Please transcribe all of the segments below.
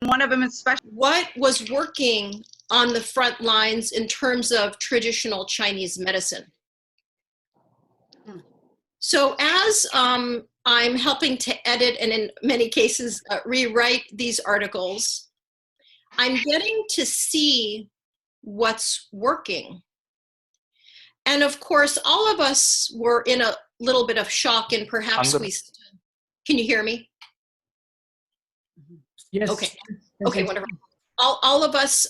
One of them is special. What was working on the front lines in terms of traditional Chinese medicine? So as I'm helping to edit and in many cases rewrite these articles, I'm getting to see what's working. And of course, all of us were in a little bit of shock, and perhaps can you hear me? Yes. Okay. Okay, wonderful. All of us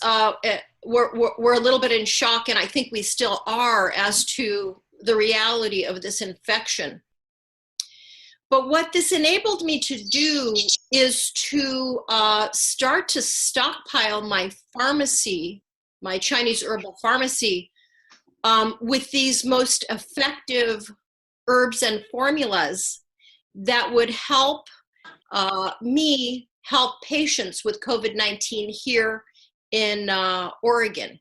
were a little bit in shock, and I think we still are, as to the reality of this infection. But what this enabled me to do is to start to stockpile my pharmacy, my Chinese herbal pharmacy, with these most effective herbs and formulas that would help me help patients with COVID-19 here in Oregon.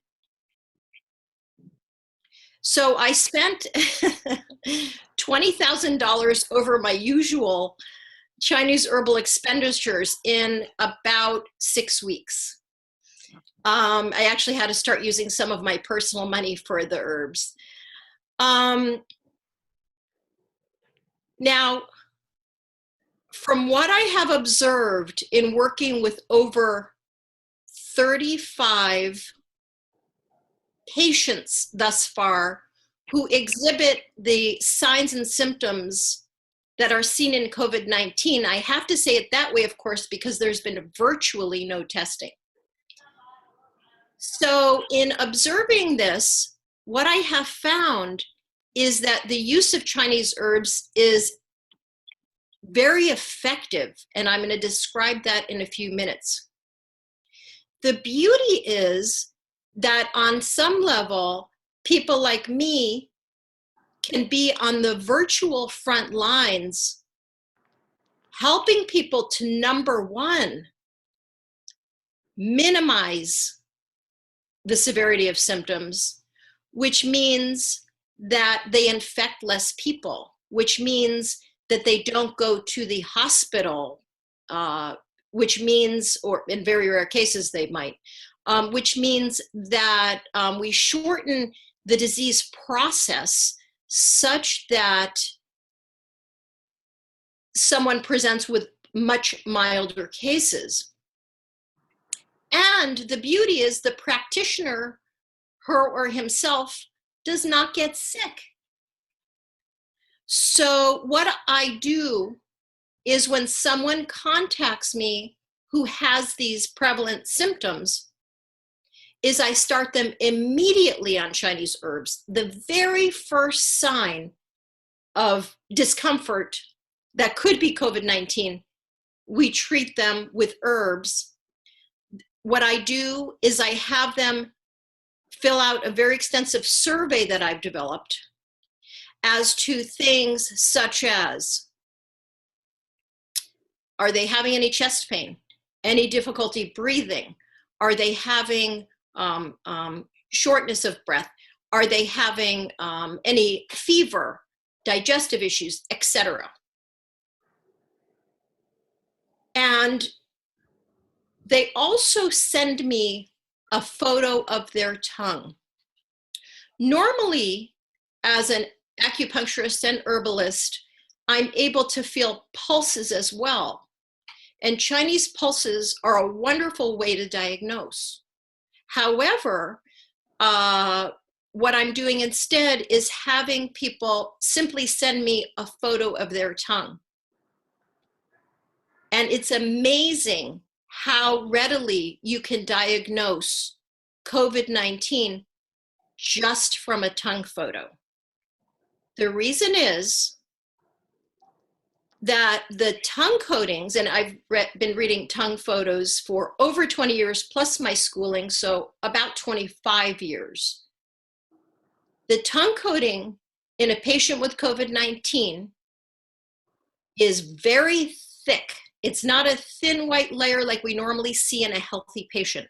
So I spent $20,000 over my usual Chinese herbal expenditures in about 6 weeks. I actually had to start using some of my personal money for the herbs. Now, from what I have observed in working with over 35 patients thus far who exhibit the signs and symptoms that are seen in COVID-19, I have to say it that way, of course, because there's been virtually no testing. So in observing this, what I have found is that the use of Chinese herbs is very effective, and I'm going to describe that in a few minutes. The beauty is that on some level, people like me can be on the virtual front lines, helping people to, number one, minimize the severity of symptoms, which means that they infect less people, which means that they don't go to the hospital, which means, or in very rare cases they might, which means that we shorten the disease process such that someone presents with much milder cases. And the beauty is the practitioner, her or himself, does not get sick. So what I do is when someone contacts me who has these prevalent symptoms, is I start them immediately on Chinese herbs. The very first sign of discomfort that could be COVID-19, we treat them with herbs. What I do is I have them fill out a very extensive survey that I've developed as to things such as, are they having any chest pain, any difficulty breathing? Are they having shortness of breath? Are they having any fever, digestive issues, etc.? And they also send me a photo of their tongue. Normally, as an acupuncturist and herbalist, I'm able to feel pulses as well. And Chinese pulses are a wonderful way to diagnose. However, what I'm doing instead is having people simply send me a photo of their tongue. And it's amazing how readily you can diagnose COVID-19 just from a tongue photo. The reason is that the tongue coatings, and I've been reading tongue photos for over 20 years, plus my schooling, so about 25 years. The tongue coating in a patient with COVID-19 is very thick. It's not a thin white layer like we normally see in a healthy patient.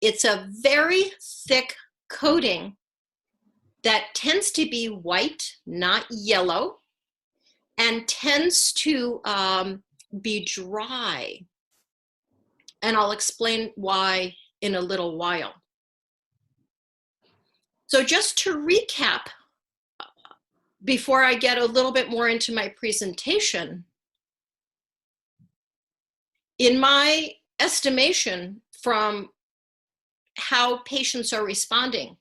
It's a very thick coating that tends to be white, not yellow, and tends to be dry. And I'll explain why in a little while. So just to recap, before I get a little bit more into my presentation, in my estimation from how patients are responding,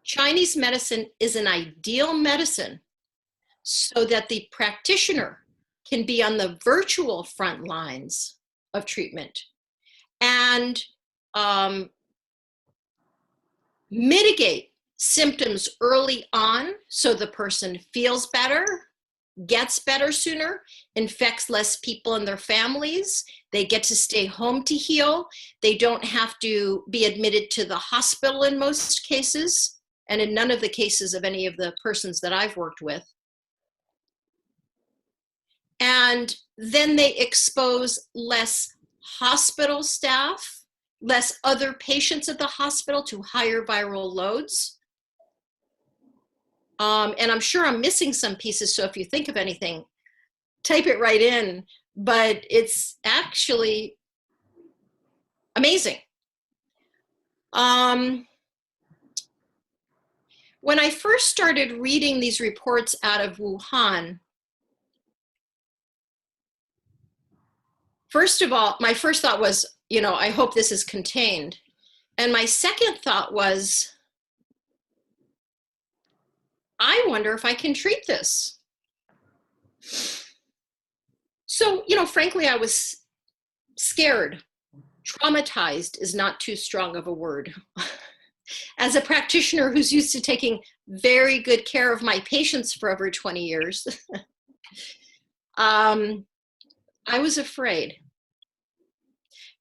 Chinese medicine is an ideal medicine so that the practitioner can be on the virtual front lines of treatment and mitigate symptoms early on so the person feels better, gets better sooner, infects less people in their families, they get to stay home to heal, they don't have to be admitted to the hospital in most cases, and in none of the cases of any of the persons that I've worked with. And then they expose less hospital staff, less other patients at the hospital to higher viral loads. And I'm sure I'm missing some pieces, so if you think of anything, type it right in, but it's actually amazing. When I first started reading these reports out of Wuhan, first of all, my first thought was, I hope this is contained. And my second thought was, I wonder if I can treat this. So, frankly, I was scared. Traumatized is not too strong of a word. As a practitioner who's used to taking very good care of my patients for over 20 years, I was afraid.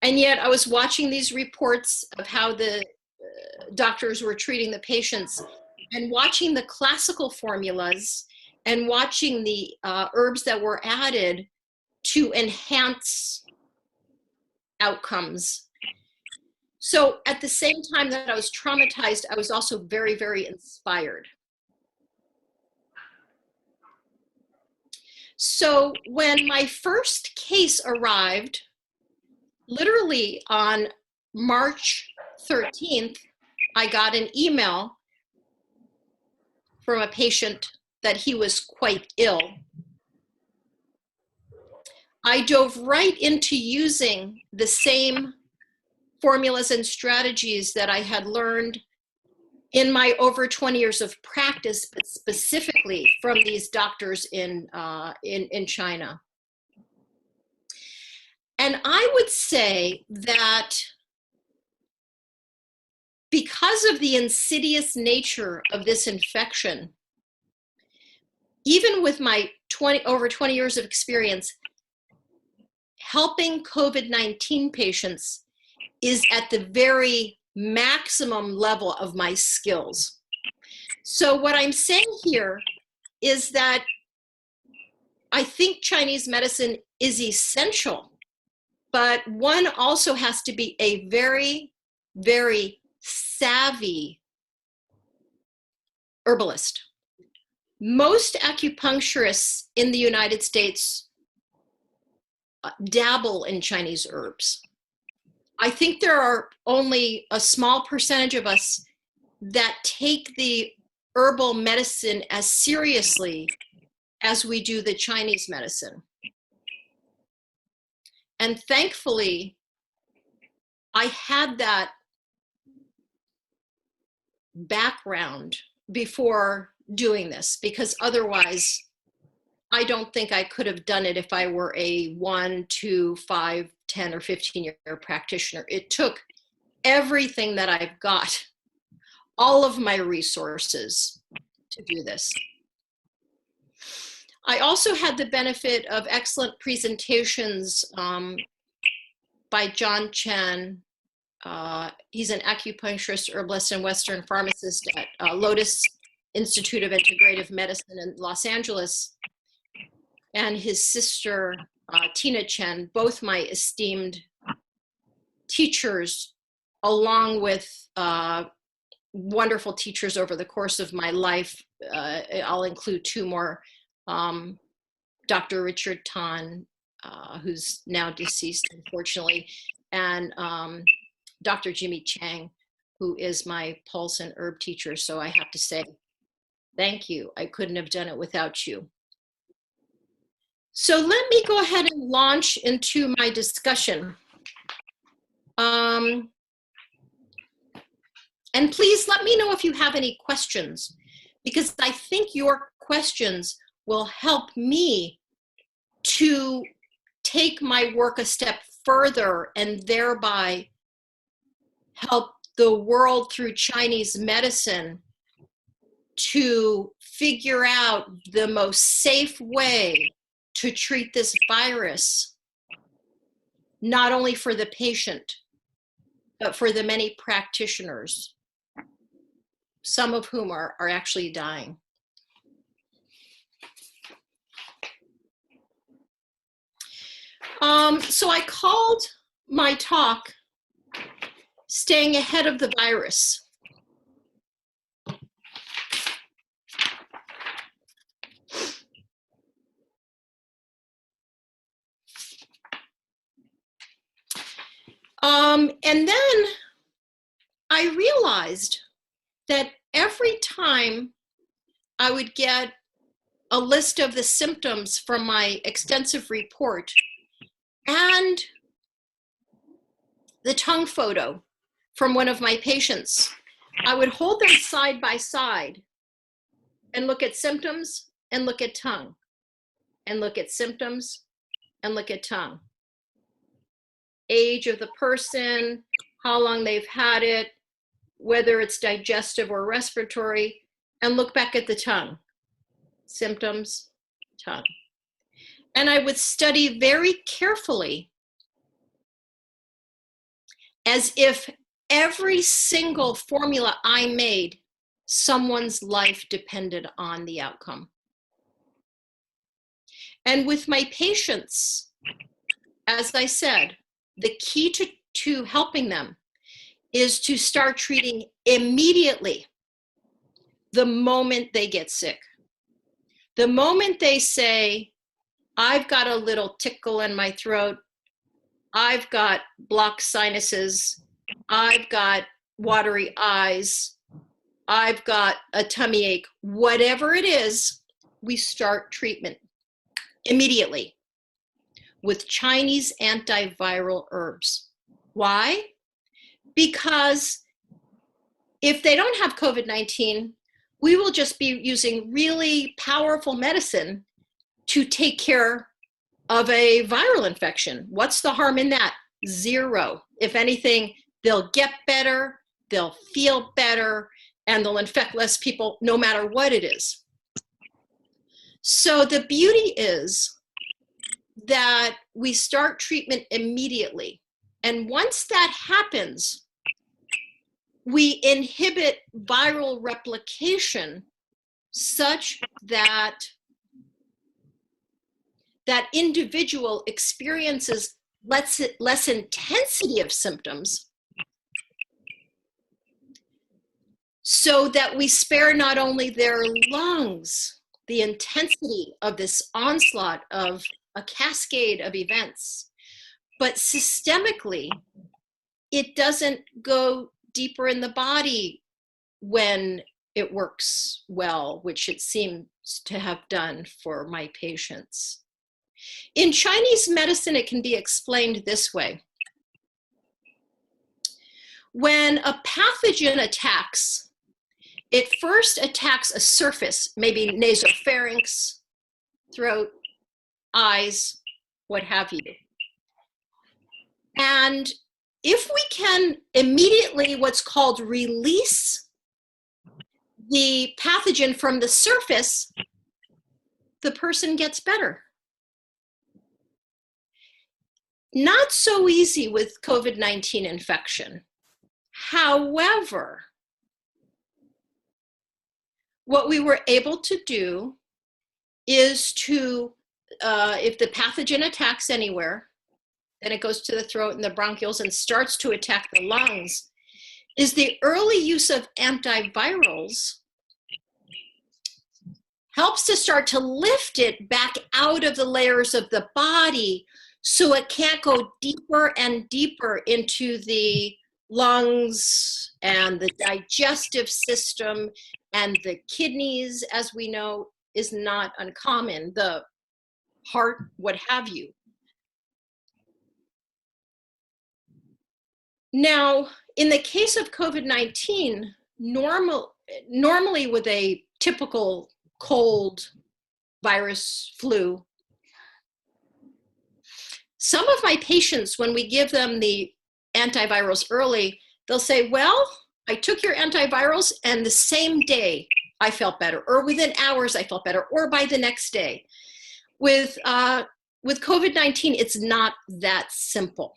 And yet I was watching these reports of how the doctors were treating the patients and watching the classical formulas and watching the herbs that were added to enhance outcomes. So at the same time that I was traumatized, I was also very, very inspired. So when my first case arrived, literally on March 13th, I got an email from a patient that he was quite ill. I dove right into using the same formulas and strategies that I had learned in my over 20 years of practice, but specifically from these doctors in China. And I would say that because of the insidious nature of this infection, even with my over 20 years of experience, helping COVID-19 patients is at the very maximum level of my skills. So what I'm saying here is that I think Chinese medicine is essential, but one also has to be a very, very savvy herbalist. Most acupuncturists in the United States dabble in Chinese herbs. I think there are only a small percentage of us that take the herbal medicine as seriously as we do the Chinese medicine. And thankfully, I had that background before doing this, because otherwise, I don't think I could have done it if I were a 1, 2, 5, 10, or 15-year practitioner. It took everything that I've got, all of my resources to do this. I also had the benefit of excellent presentations by John Chen. He's an acupuncturist, herbalist, and Western pharmacist at Lotus Institute of Integrative Medicine in Los Angeles, and his sister, Tina Chen, both my esteemed teachers, along with wonderful teachers over the course of my life. I'll include 2 more, Dr. Richard Tan, who's now deceased, unfortunately, and Dr. Jimmy Chang, who is my pulse and herb teacher. So I have to say, thank you. I couldn't have done it without you. So let me go ahead and launch into my discussion. And please let me know if you have any questions, because I think your questions will help me to take my work a step further and thereby help the world through Chinese medicine to figure out the most safe way to treat this virus, not only for the patient, but for the many practitioners, some of whom are actually dying. So I called my talk Staying Ahead of the Virus. And then I realized that every time I would get a list of the symptoms from my extensive report and the tongue photo from one of my patients, I would hold them side by side and look at symptoms and look at tongue, and look at symptoms and look at tongue. Age of the person, how long they've had it, whether it's digestive or respiratory, and look back at the tongue. Symptoms, tongue. And I would study very carefully, as if every single formula I made, someone's life depended on the outcome. And with my patients, as I said, the key to helping them is to start treating immediately the moment they get sick. The moment they say, I've got a little tickle in my throat, I've got blocked sinuses, I've got watery eyes, I've got a tummy ache, whatever it is, we start treatment immediately with Chinese antiviral herbs. Why? Because if they don't have COVID-19, we will just be using really powerful medicine to take care of a viral infection. What's the harm in that? Zero. If anything, they'll get better, they'll feel better, and they'll infect less people no matter what it is. So the beauty is that we start treatment immediately. And once that happens, we inhibit viral replication such that that individual experiences less intensity of symptoms, so that we spare not only their lungs the intensity of this onslaught of a cascade of events, but systemically, it doesn't go deeper in the body when it works well, which it seems to have done for my patients. In Chinese medicine, it can be explained this way. When a pathogen attacks, it first attacks a surface, maybe nasopharynx, throat, eyes, what have you. And if we can immediately what's called release the pathogen from the surface, the person gets better. Not so easy with COVID-19 infection. However, what we were able to do is to, if the pathogen attacks anywhere, then it goes to the throat and the bronchioles and starts to attack the lungs, is the early use of antivirals helps to start to lift it back out of the layers of the body So it can't go deeper and deeper into the lungs and the digestive system, and the kidneys, as we know, is not uncommon, the heart, what have you. Now, in the case of COVID-19, normally with a typical cold, virus, flu, some of my patients, when we give them the antivirals early, they'll say, well, I took your antivirals and the same day I felt better, or within hours I felt better, or by the next day. With COVID-19, it's not that simple.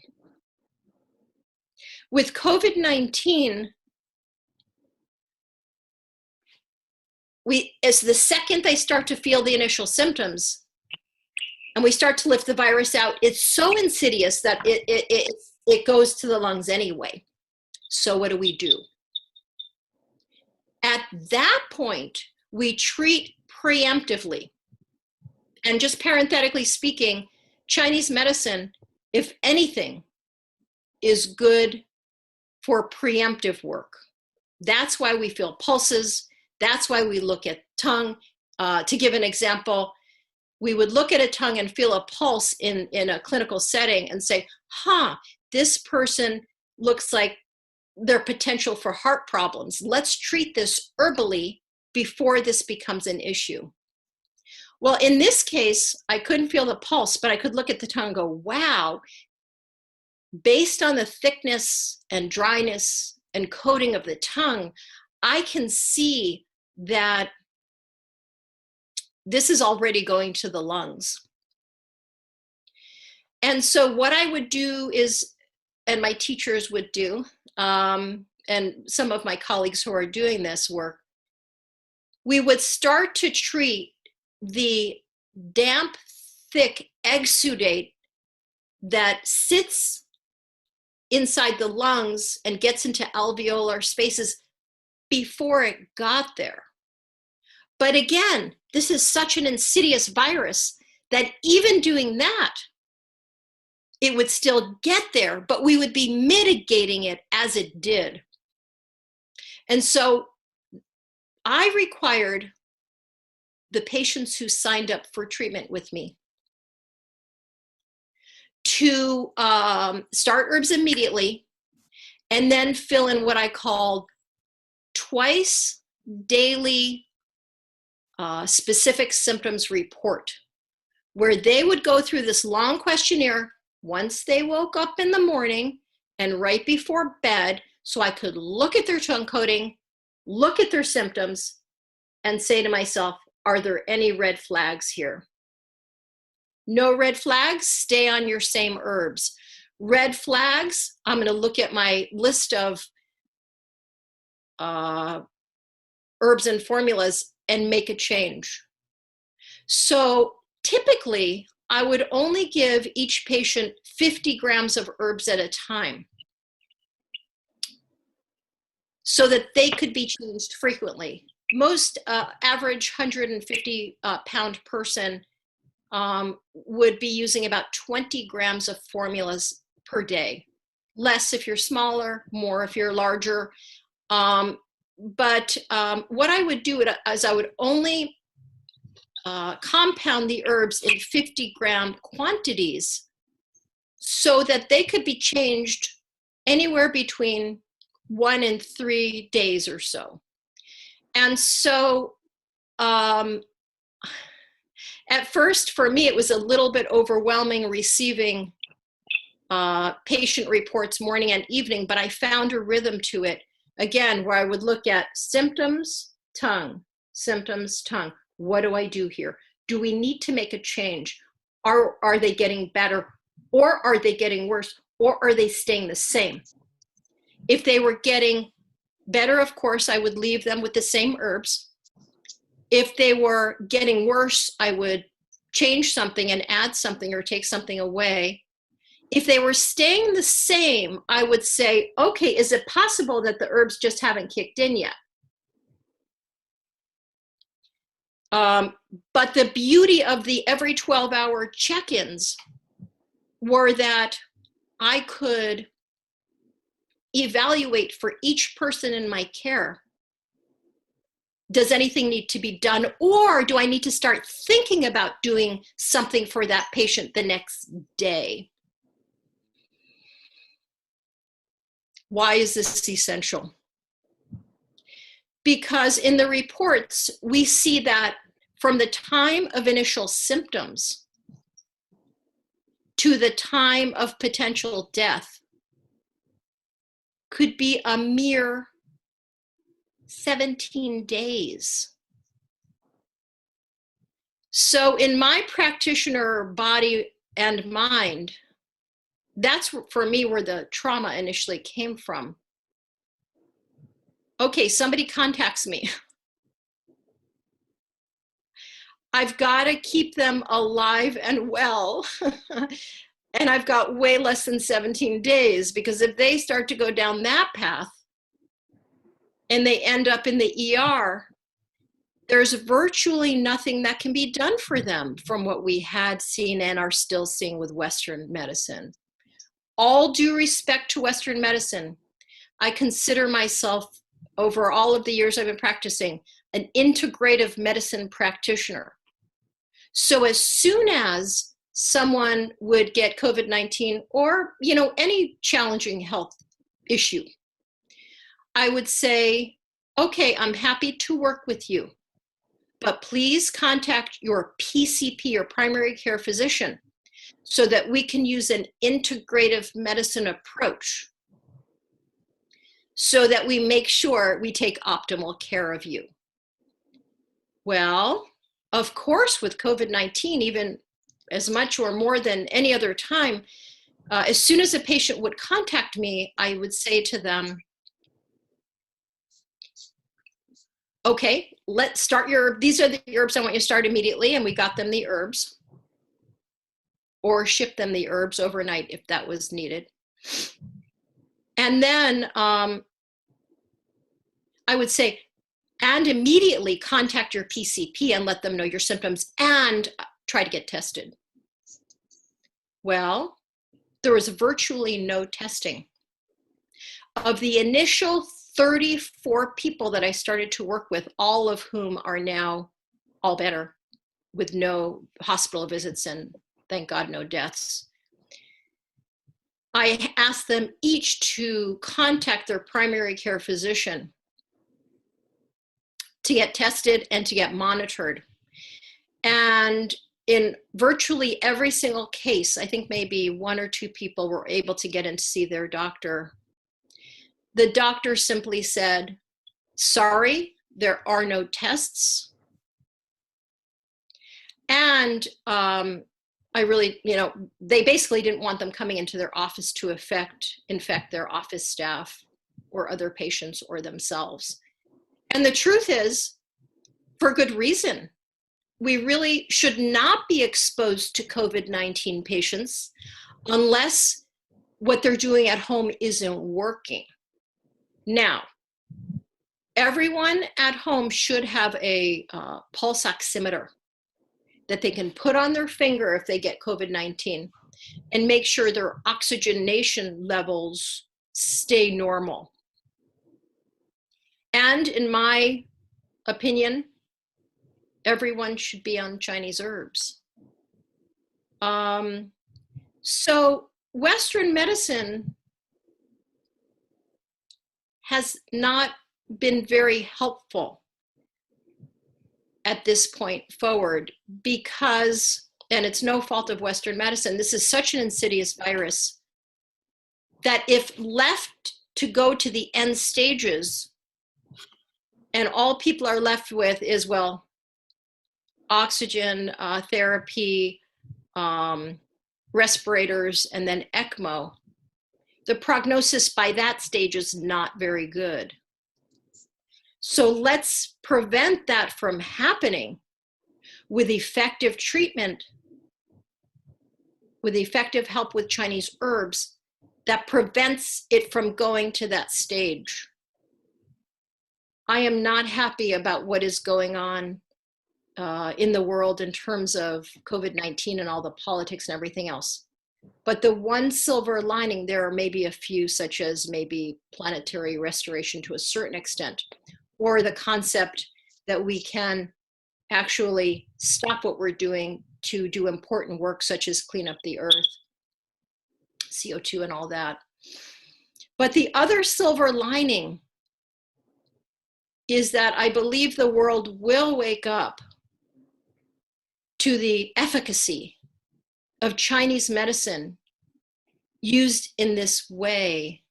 With COVID-19, as the second they start to feel the initial symptoms and we start to lift the virus out, it's so insidious that it goes to the lungs anyway. So what do? At that point, we treat preemptively. And just parenthetically speaking, Chinese medicine, if anything, is good for preemptive work. That's why we feel pulses. That's why we look at tongue. To give an example, we would look at a tongue and feel a pulse in a clinical setting and say, this person looks like their potential for heart problems. Let's treat this herbally before this becomes an issue. Well, in this case, I couldn't feel the pulse, but I could look at the tongue and go, wow, based on the thickness and dryness and coating of the tongue, I can see that this is already going to the lungs. And so what I would do is, and my teachers would do, and some of my colleagues who are doing this work, we would start to treat the damp, thick exudate that sits inside the lungs and gets into alveolar spaces before it got there. But again, this is such an insidious virus that even doing that, it would still get there, but we would be mitigating it as it did. And so I required the patients who signed up for treatment with me to start herbs immediately and then fill in what I call twice daily specific symptoms report, where they would go through this long questionnaire once they woke up in the morning and right before bed, so I could look at their tongue coating, look at their symptoms, and say to myself, are there any red flags here? No red flags, stay on your same herbs. Red flags, I'm going to look at my list of herbs and formulas and make a change. So typically, I would only give each patient 50 grams of herbs at a time so that they could be changed frequently. Most average 150 pound person would be using about 20 grams of formulas per day. Less if you're smaller, more if you're larger. But what I would do is I would only compound the herbs in 50-gram quantities so that they could be changed anywhere between 1 and 3 days or so. And so at first, for me, it was a little bit overwhelming receiving patient reports morning and evening, but I found a rhythm to it, again, where I would look at symptoms, tongue, symptoms, tongue. What do I do here? Do we need to make a change? Are they getting better, or are they getting worse, or are they staying the same? If they were getting better, of course, I would leave them with the same herbs. If they were getting worse, I would change something and add something or take something away. If they were staying the same, I would say, okay, is it possible that the herbs just haven't kicked in yet? But the beauty of the every 12-hour check-ins were that I could evaluate for each person in my care. Does anything need to be done, or do I need to start thinking about doing something for that patient the next day? Why is this essential? Because in the reports, we see that from the time of initial symptoms to the time of potential death could be a mere 17 days. So in my practitioner body and mind, that's for me where the trauma initially came from. Okay, somebody contacts me. I've got to keep them alive and well. And I've got way less than 17 days, because if they start to go down that path and they end up in the ER, there's virtually nothing that can be done for them from what we had seen and are still seeing with Western medicine. All due respect to Western medicine, I consider myself, over all of the years I've been practicing, an integrative medicine practitioner. So as soon as someone would get COVID-19 or, any challenging health issue, I would say, okay, I'm happy to work with you, but please contact your PCP, your primary care physician, so that we can use an integrative medicine approach so that we make sure we take optimal care of you. Well, of course, with COVID-19, even as much or more than any other time, as soon as a patient would contact me, I would say to them, okay, let's start these are the herbs I want you to start immediately. And we got them the herbs, or ship them the herbs overnight if that was needed. And then I would say, and immediately contact your PCP and let them know your symptoms and try to get tested. Well, there was virtually no testing. Of the initial 34 people that I started to work with, all of whom are now all better with no hospital visits and thank God no deaths, I asked them each to contact their primary care physician to get tested and to get monitored. And in virtually every single case, I think maybe one or two people were able to get in to see their doctor. The doctor simply said, sorry, there are no tests. And I really, they basically didn't want them coming into their office to infect their office staff or other patients or themselves. And the truth is, for good reason, we really should not be exposed to COVID-19 patients unless what they're doing at home isn't working. Now, everyone at home should have a pulse oximeter that they can put on their finger if they get COVID-19 and make sure their oxygenation levels stay normal. And in my opinion, everyone should be on Chinese herbs. So Western medicine has not been very helpful at this point forward because, and it's no fault of Western medicine, this is such an insidious virus that if left to go to the end stages, and all people are left with is, well, oxygen therapy, respirators, and then ECMO, the prognosis by that stage is not very good. So let's prevent that from happening with effective treatment, with effective help with Chinese herbs that prevents it from going to that stage. I am not happy about what is going on in the world in terms of COVID-19 and all the politics and everything else. But the one silver lining, there are maybe a few, such as maybe planetary restoration to a certain extent, or the concept that we can actually stop what we're doing to do important work, such as clean up the earth, CO2 and all that. But the other silver lining is that I believe the world will wake up to the efficacy of Chinese medicine used in this way,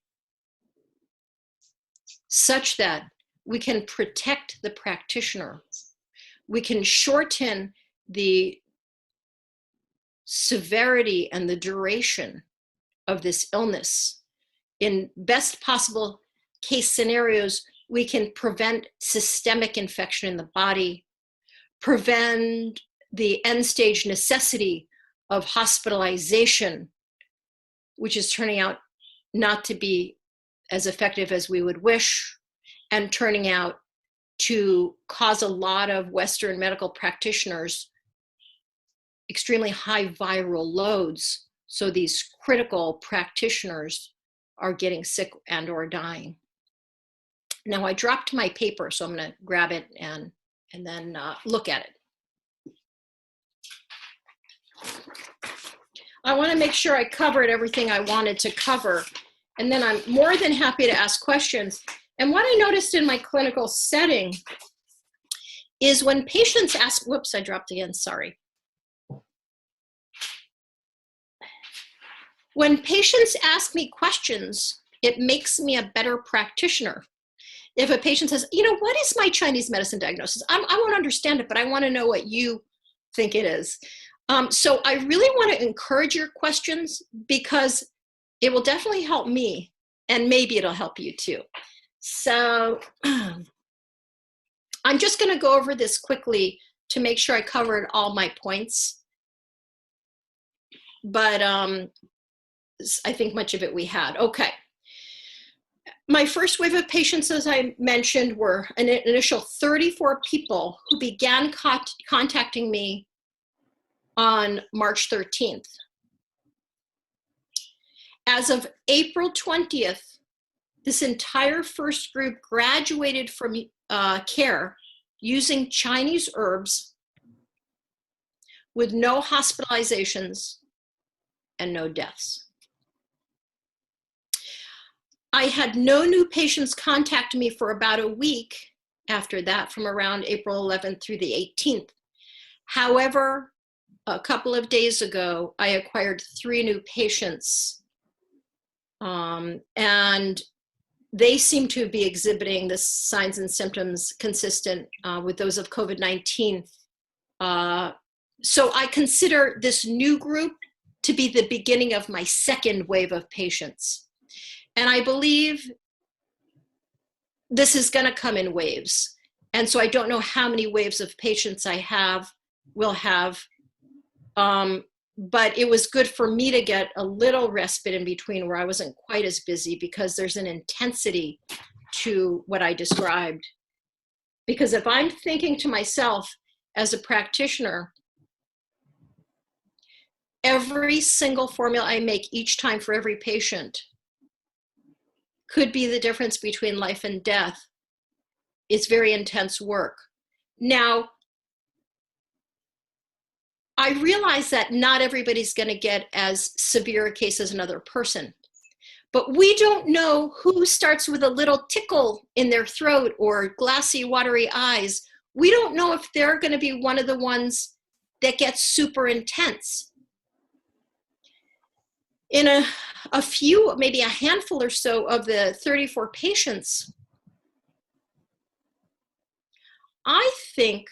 such that we can protect the practitioner. We can shorten the severity and the duration of this illness. In best possible case scenarios, we can prevent systemic infection in the body, prevent the end-stage necessity of hospitalization, which is turning out not to be as effective as we would wish, and turning out to cause a lot of Western medical practitioners extremely high viral loads. So these critical practitioners are getting sick and or dying. Now I dropped my paper, so I'm gonna grab it and then look at it. I wanna make sure I covered everything I wanted to cover, and then I'm more than happy to ask questions. And what I noticed in my clinical setting is when patients ask, whoops, I dropped again, sorry. When patients ask me questions, it makes me a better practitioner. If a patient says, you know, what is my Chinese medicine diagnosis? I won't understand it, but I want to know what you think it is. So I really want to encourage your questions, because it will definitely help me, and maybe it'll help you too. So I'm just going to go over this quickly to make sure I covered all my points. But I think much of it we had. Okay. My first wave of patients, as I mentioned, were an initial 34 people who began contacting me on March 13th. As of April 20th, this entire first group graduated from care using Chinese herbs with no hospitalizations and no deaths. I had no new patients contact me for about a week after that, from around April 11th through the 18th. However, a couple of days ago, I acquired 3 new patients, and they seem to be exhibiting the signs and symptoms consistent with those of COVID-19. So I consider this new group to be the beginning of my second wave of patients. And I believe this is going to come in waves. And so I don't know how many waves of patients I will have. But it was good for me to get a little respite in between, where I wasn't quite as busy, because there's an intensity to what I described. Because if I'm thinking to myself as a practitioner, every single formula I make each time for every patient could be the difference between life and death. It's very intense work. Now, I realize that not everybody's going to get as severe a case as another person, but we don't know who starts with a little tickle in their throat or glassy, watery eyes. We don't know if they're going to be one of the ones that gets super intense. In a few, maybe a handful or so of the 34 patients, I think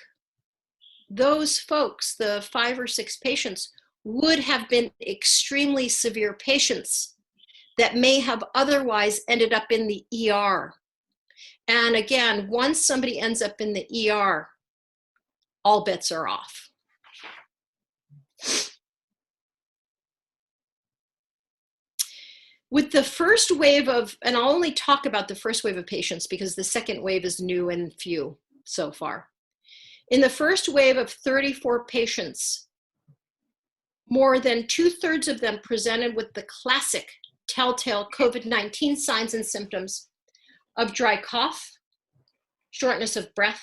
those folks, the 5 or 6 patients, would have been extremely severe patients that may have otherwise ended up in the ER. And again, once somebody ends up in the ER, all bets are off. With the first wave of, and I'll only talk about the first wave of patients because the second wave is new and few so far. In the first wave of 34 patients, More than 2/3 of them presented with the classic telltale COVID-19 signs and symptoms of dry cough, shortness of breath,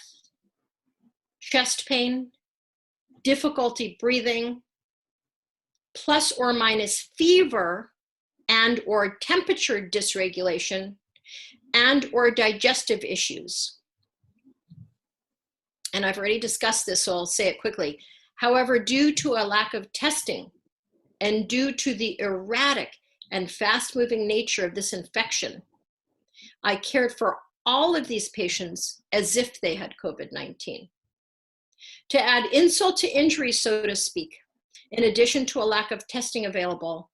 chest pain, difficulty breathing, plus or minus fever and or temperature dysregulation, and or digestive issues. And I've already discussed this, so I'll say it quickly. However, due to a lack of testing and due to the erratic and fast-moving nature of this infection, I cared for all of these patients as if they had COVID-19. To add insult to injury, so to speak, in addition to a lack of testing available,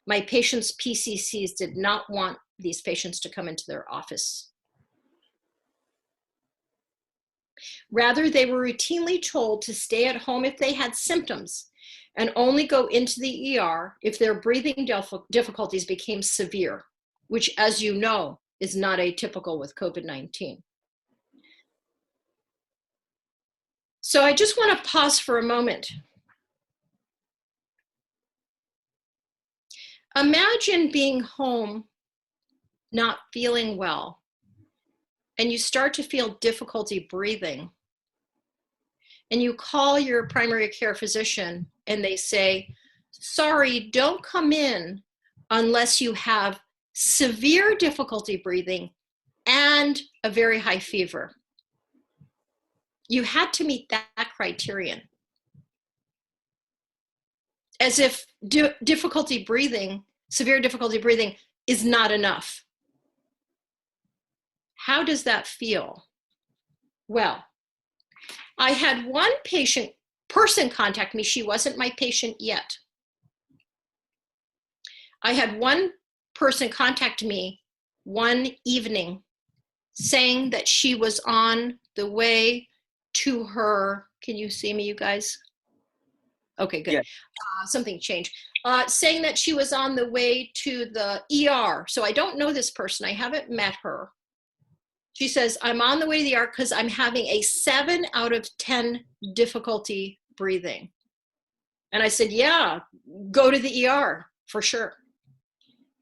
my patients' PCCs did not want these patients to come into their office. Rather, they were routinely told to stay at home if they had symptoms and only go into the ER if their breathing difficulties became severe, which, as you know, is not atypical with COVID-19. So I just want to pause for a moment. Imagine being home, not feeling well, and you start to feel difficulty breathing. And you call your primary care physician and they say, sorry, don't come in unless you have severe difficulty breathing and a very high fever. You had to meet that criterion. As if difficulty breathing, severe difficulty breathing is not enough. How does that feel? Well, I had one person contact me. She wasn't my patient yet. I had one person contact me one evening saying that she was on the way to her, can you see me, you guys? Okay, good. Yeah. Something changed. Saying that she was on the way to the ER. So I don't know this person. I haven't met her. She says, I'm on the way to the ER because I'm having a 7 out of 10 difficulty breathing. And I said, yeah, go to the ER for sure.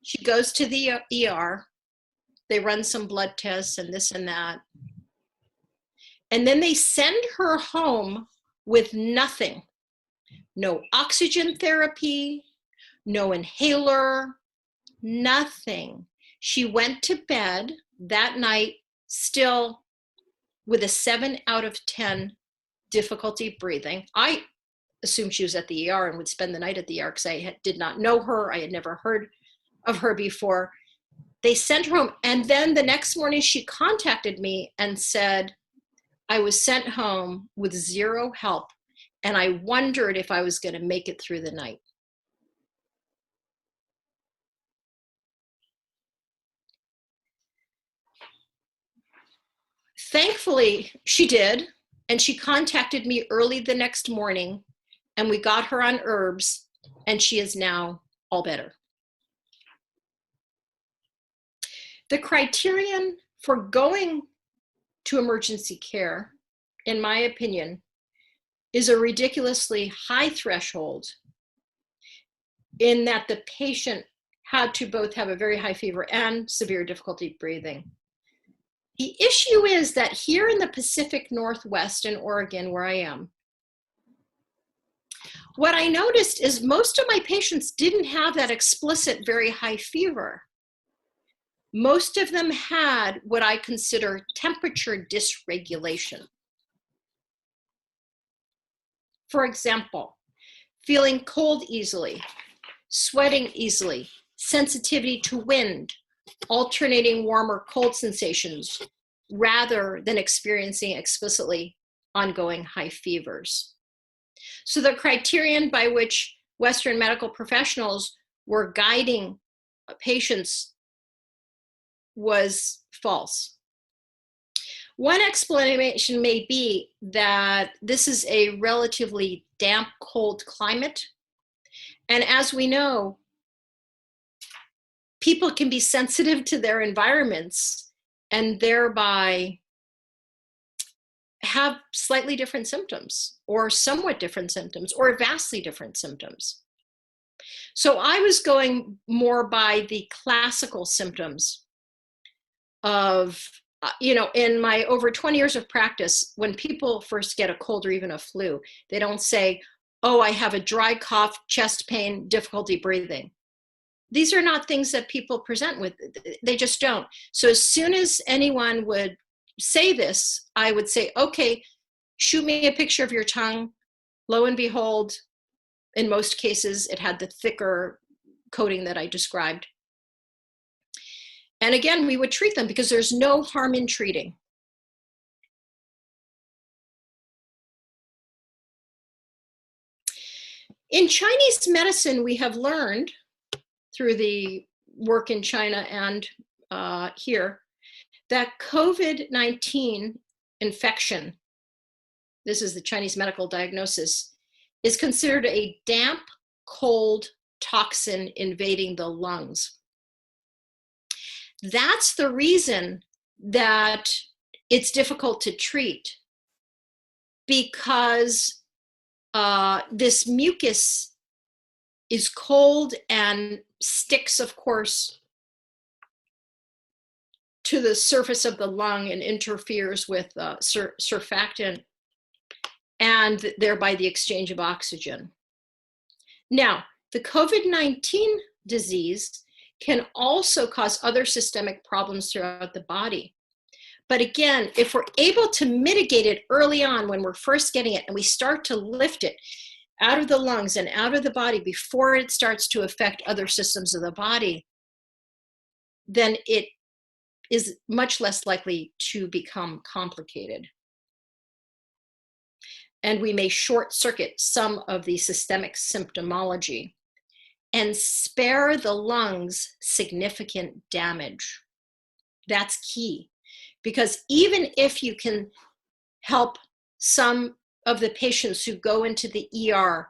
She goes to the ER. They run some blood tests and this and that. And then they send her home with nothing. No oxygen therapy, no inhaler, nothing. She went to bed that night still with a 7 out of 10 difficulty breathing. I assumed she was at the ER and would spend the night at the ER because I did not know her. I had never heard of her before. They sent her home. And then the next morning she contacted me and said, I was sent home with zero help. And I wondered if I was going to make it through the night. Thankfully, she did. And she contacted me early the next morning and we got her on herbs and she is now all better. The criterion for going to emergency care, in my opinion, is a ridiculously high threshold in that the patient had to both have a very high fever and severe difficulty breathing. The issue is that here in the Pacific Northwest in Oregon, where I am, what I noticed is most of my patients didn't have that explicit very high fever. Most of them had what I consider temperature dysregulation. For example, feeling cold easily, sweating easily, sensitivity to wind, alternating warm or cold sensations, rather than experiencing explicitly ongoing high fevers. So the criterion by which Western medical professionals were guiding patients was false. One explanation may be that this is a relatively damp, cold climate. And as we know, people can be sensitive to their environments and thereby have slightly different symptoms or somewhat different symptoms or vastly different symptoms. So I was going more by the classical symptoms of, in my over 20 years of practice, when people first get a cold or even a flu, they don't say, oh, I have a dry cough, chest pain, difficulty breathing. These are not things that people present with. They just don't. So as soon as anyone would say this, I would say, okay, shoot me a picture of your tongue. Lo and behold, in most cases, it had the thicker coating that I described. And again, we would treat them because there's no harm in treating. In Chinese medicine, we have learned through the work in China and here that COVID-19 infection, this is the Chinese medical diagnosis, is considered a damp, cold toxin invading the lungs. That's the reason that it's difficult to treat, because this mucus is cold and sticks, of course, to the surface of the lung and interferes with surfactant and thereby the exchange of oxygen. Now, the COVID-19 disease can also cause other systemic problems throughout the body. But again, if we're able to mitigate it early on when we're first getting it, and we start to lift it out of the lungs and out of the body before it starts to affect other systems of the body, then it is much less likely to become complicated. And we may short circuit some of the systemic symptomology and spare the lungs significant damage. That's key, because even if you can help some of the patients who go into the ER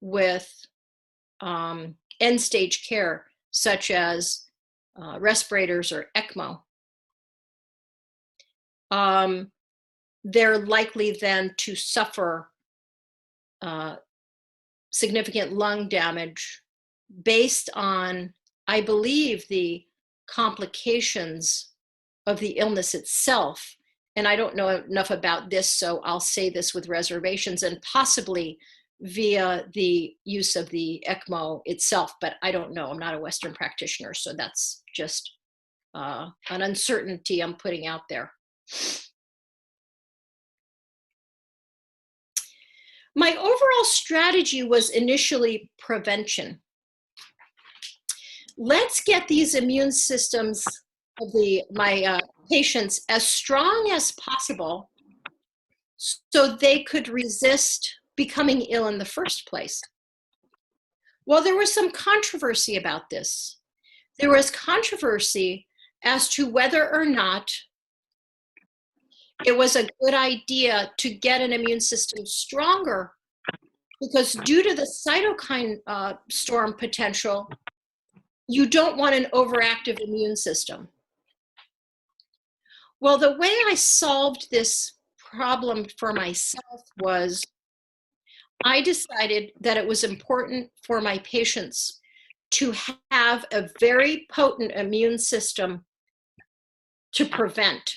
with end-stage care, such as respirators or ECMO, they're likely then to suffer significant lung damage based on, I believe, the complications of the illness itself. And I don't know enough about this, so I'll say this with reservations, and possibly via the use of the ECMO itself, but I don't know. I'm not a Western practitioner, so that's just an uncertainty I'm putting out there. My overall strategy was initially prevention. Let's get these immune systems of my patients as strong as possible so they could resist becoming ill in the first place. Well, there was some controversy about this. There was controversy as to whether or not it was a good idea to get an immune system stronger, because due to the cytokine storm potential, you don't want an overactive immune system. Well, the way I solved this problem for myself was I decided that it was important for my patients to have a very potent immune system to prevent,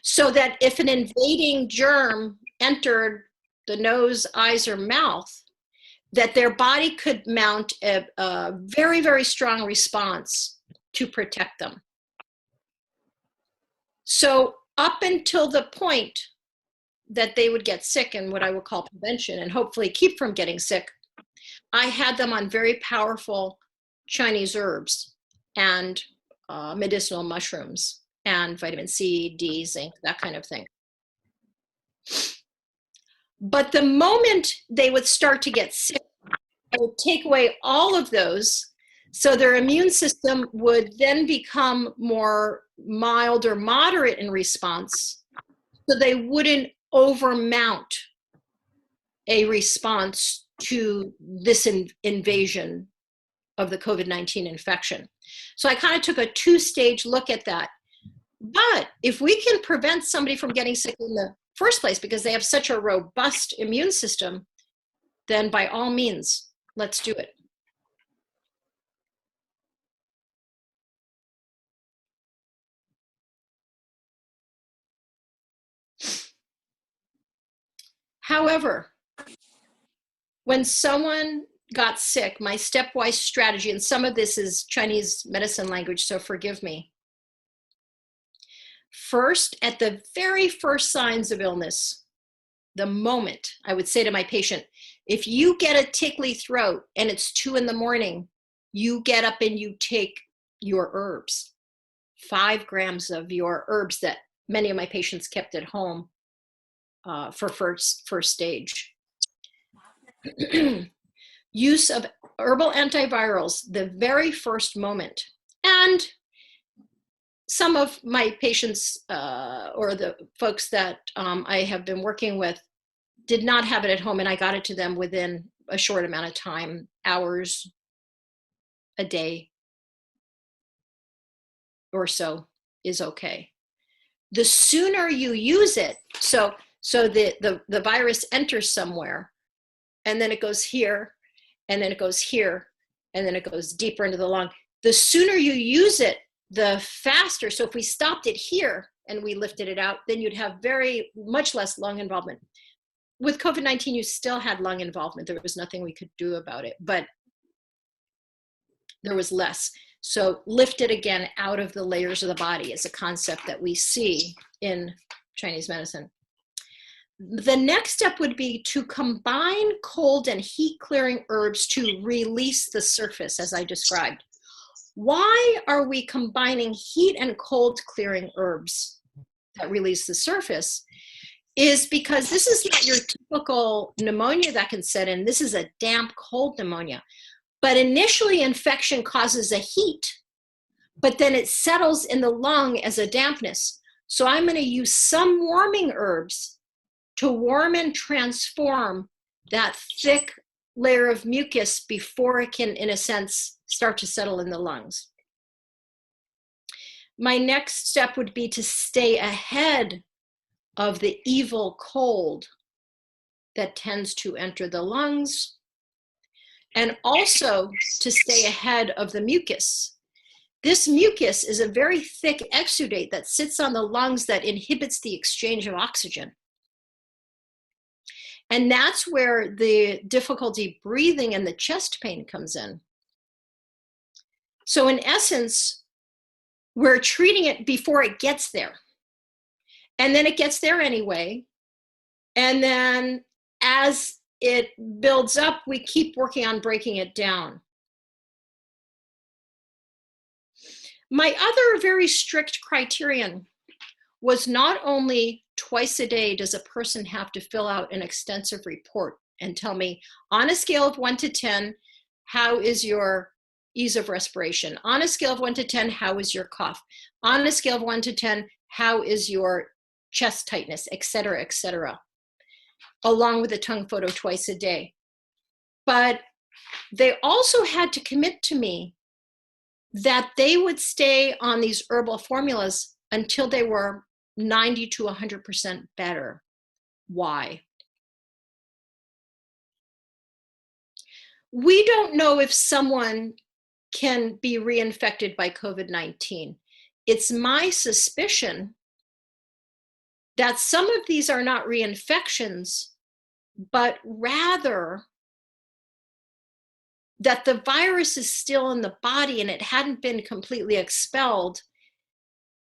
so that if an invading germ entered the nose, eyes, or mouth, that their body could mount a very, very strong response to protect them. So up until the point that they would get sick, and what I would call prevention, and hopefully keep from getting sick, I had them on very powerful Chinese herbs and medicinal mushrooms and vitamin C, D, zinc, that kind of thing. But the moment they would start to get sick, I would take away all of those, so their immune system would then become more mild or moderate in response, so they wouldn't overmount a response to this invasion of the COVID-19 infection. So I kind of took a two-stage look at that. But if we can prevent somebody from getting sick in the first place because they have such a robust immune system, then by all means, Let's do it. However, when someone got sick, my stepwise strategy, and some of this is Chinese medicine language, so forgive me. First, at the very first signs of illness, the moment I would say to my patient, if you get a tickly throat and it's 2 a.m, you get up and you take your herbs, 5 grams of your herbs that many of my patients kept at home for first stage. Use of herbal antivirals the very first moment. And some of my patients or the folks that I have been working with did not have it at home, and I got it to them within a short amount of time, hours, a day or so is okay. The sooner you use it, so the virus enters somewhere, and then it goes here, and then it goes here, and then it goes deeper into the lung. The sooner you use it, the faster. So if we stopped it here and we lifted it out, then you'd have very much less lung involvement. With COVID-19, you still had lung involvement. There was nothing we could do about it, but there was less. So lift it again out of the layers of the body is a concept that we see in Chinese medicine. The next step would be to combine cold and heat clearing herbs to release the surface, as I described. Why are we combining heat and cold clearing herbs that release the surface? Is because this is not your typical pneumonia that can set in. This is a damp, cold pneumonia. But initially, infection causes a heat, but then it settles in the lung as a dampness. So I'm going to use some warming herbs to warm and transform that thick layer of mucus before it can, in a sense, start to settle in the lungs. My next step would be to stay ahead of the evil cold that tends to enter the lungs, and also to stay ahead of the mucus. This mucus is a very thick exudate that sits on the lungs that inhibits the exchange of oxygen. And that's where the difficulty breathing and the chest pain comes in. So in essence, we're treating it before it gets there. And then it gets there anyway. And then as it builds up, we keep working on breaking it down. My other very strict criterion was not only twice a day does a person have to fill out an extensive report and tell me, on a scale of 1 to 10, how is your ease of respiration? On a scale of 1 to 10, how is your cough? On a scale of 1 to 10, how is your chest tightness, et cetera, along with a tongue photo twice a day. But they also had to commit to me that they would stay on these herbal formulas until they were 90 to 100% better. Why? We don't know if someone can be reinfected by COVID-19. It's my suspicion that some of these are not reinfections, but rather that the virus is still in the body and it hadn't been completely expelled,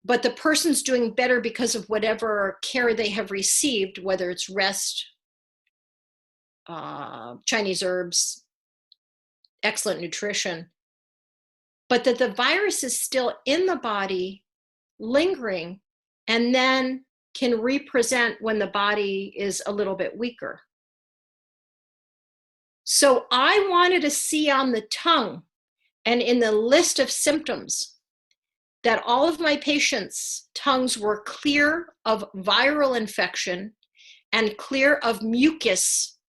but the person's doing better because of whatever care they have received, whether it's rest, Chinese herbs, excellent nutrition, but that the virus is still in the body, lingering, and then can represent when the body is a little bit weaker. So I wanted to see on the tongue and in the list of symptoms that all of my patients' tongues were clear of viral infection and clear of mucus.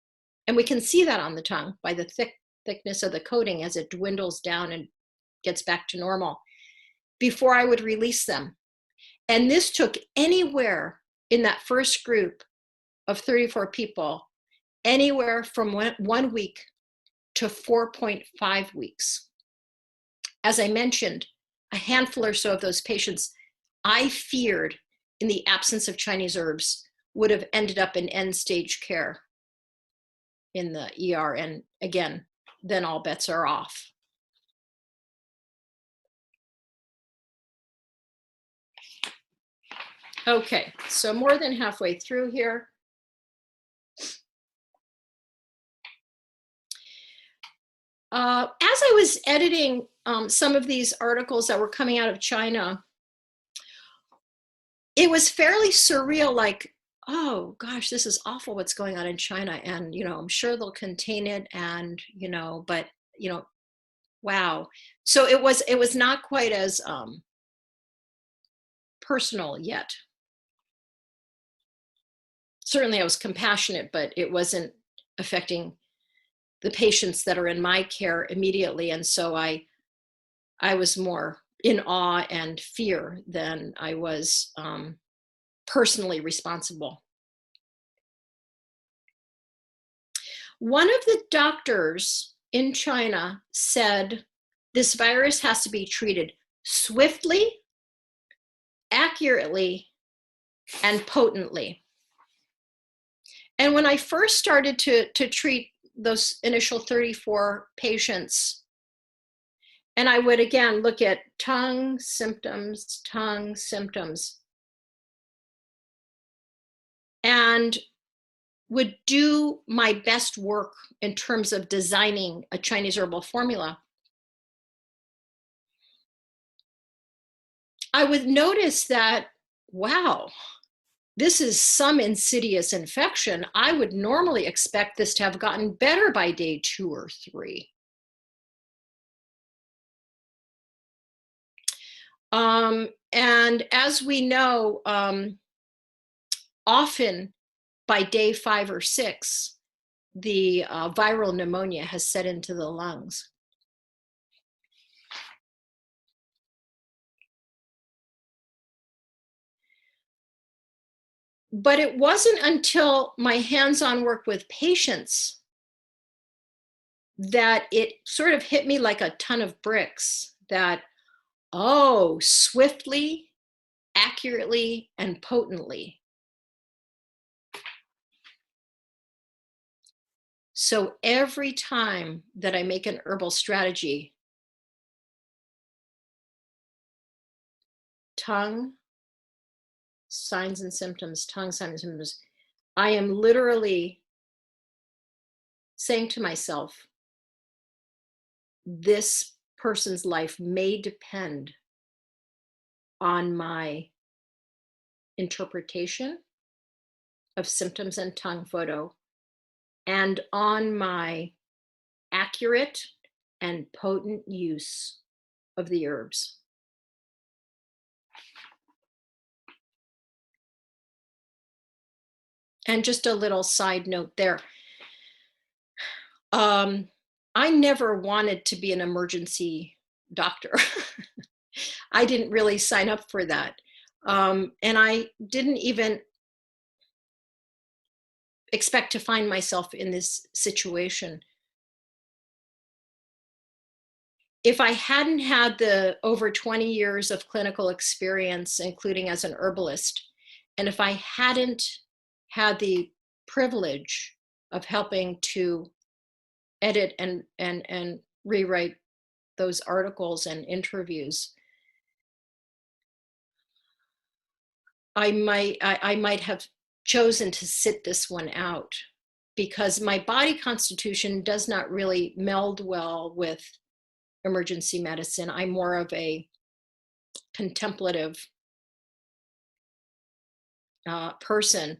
And we can see that on the tongue by the thickness of the coating as it dwindles down and gets back to normal before I would release them. And this took anywhere in that first group of 34 people, anywhere from 1 week to 4.5 weeks. As I mentioned, a handful or so of those patients I feared, in the absence of Chinese herbs, would have ended up in end-stage care in the ER. And again, then all bets are off. Okay, so more than halfway through here. As I was editing some of these articles that were coming out of China, it was fairly surreal, like, oh gosh, this is awful what's going on in China. And, I'm sure they'll contain it, and, but, wow. So it was not quite as personal yet. Certainly I was compassionate, but it wasn't affecting the patients that are in my care immediately. And so I was more in awe and fear than I was personally responsible. One of the doctors in China said this virus has to be treated swiftly, accurately, and potently. And when I first started to treat those initial 34 patients, and I would again look at tongue symptoms, and would do my best work in terms of designing a Chinese herbal formula, I would notice that, wow, this is some insidious infection. I would normally expect this to have gotten better by day 2 or 3. And as we know, often by day 5 or 6, the viral pneumonia has set into the lungs. But it wasn't until my hands-on work with patients that it sort of hit me like a ton of bricks that, oh, swiftly, accurately, and potently. So every time that I make an herbal strategy, tongue, signs and symptoms, tongue, signs and symptoms, I am literally saying to myself, this person's life may depend on my interpretation of symptoms and tongue photo, and on my accurate and potent use of the herbs. And just a little side note there. I never wanted to be an emergency doctor. I didn't really sign up for that. And I didn't even expect to find myself in this situation. If I hadn't had the over 20 years of clinical experience, including as an herbalist, and if I hadn't had the privilege of helping to edit and rewrite those articles and interviews, I might have chosen to sit this one out, because my body constitution does not really meld well with emergency medicine. I'm more of a contemplative person.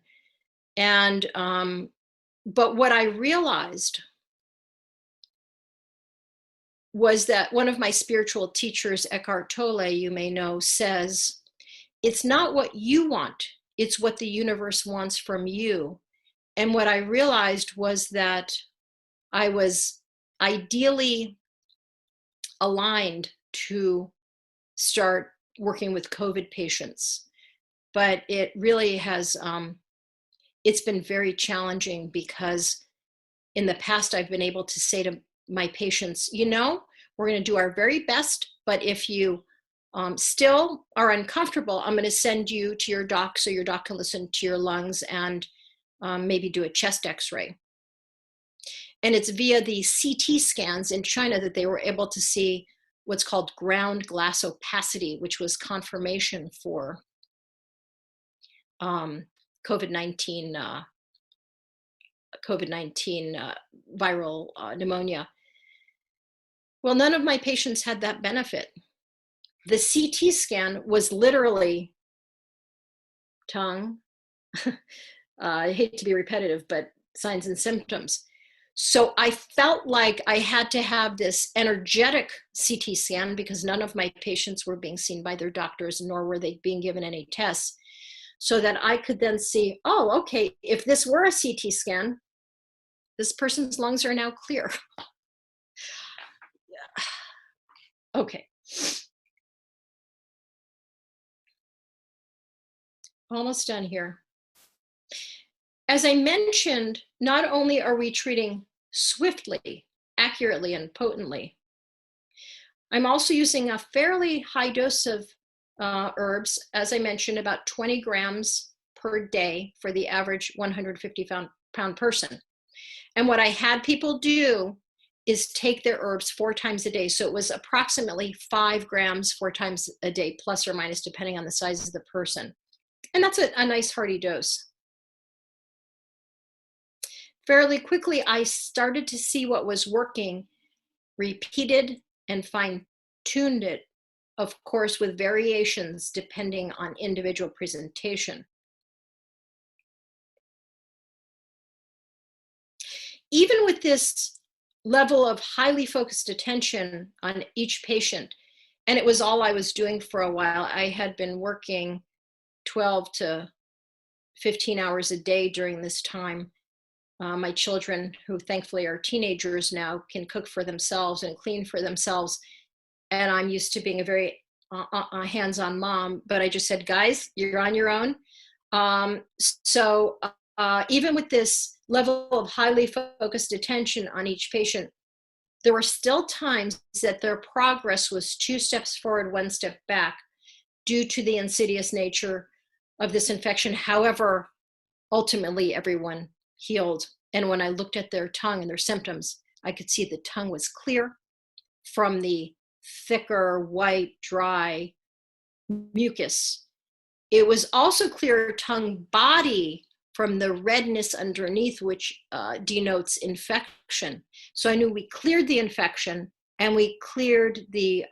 And but what I realized was that one of my spiritual teachers, Eckhart Tolle, you may know, says, it's not what you want, it's what the universe wants from you. And what I realized was that I was ideally aligned to start working with COVID patients. But it really has, it's been very challenging, because in the past I've been able to say to my patients, you know, we're going to do our very best, but if you still are uncomfortable, I'm going to send you to your doc so your doc can listen to your lungs and maybe do a chest x-ray. And it's via the CT scans in China that they were able to see what's called ground glass opacity, which was confirmation for COVID-19 viral pneumonia. Well, none of my patients had that benefit. The CT scan was literally tongue. I hate to be repetitive, but signs and symptoms. So I felt like I had to have this energetic CT scan because none of my patients were being seen by their doctors, nor were they being given any tests, so that I could then see, oh, okay, if this were a CT scan, this person's lungs are now clear. Okay. Almost done here. As I mentioned, not only are we treating swiftly, accurately, and potently, I'm also using a fairly high dose of herbs, as I mentioned, about 20 grams per day for the average 150-pound person. And what I had people do is take their herbs 4 times a day. So it was approximately 5 grams 4 times a day, plus or minus, depending on the size of the person. And that's a nice hearty dose. Fairly quickly, I started to see what was working, repeated and fine-tuned it, of course, with variations depending on individual presentation. Even with this level of highly focused attention on each patient, and it was all I was doing for a while, I had been working 12 to 15 hours a day during this time. My children, who thankfully are teenagers now, can cook for themselves and clean for themselves. And I'm used to being a very hands-on mom, but I just said, guys, you're on your own. So even with this level of highly focused attention on each patient, there were still times that their progress was 2 steps forward, 1 step back due to the insidious nature of this infection. However, ultimately everyone healed. And when I looked at their tongue and their symptoms, I could see the tongue was clear from the thicker, white, dry mucus. It was also clear tongue body from the redness underneath, which denotes infection. So I knew we cleared the infection and we cleared the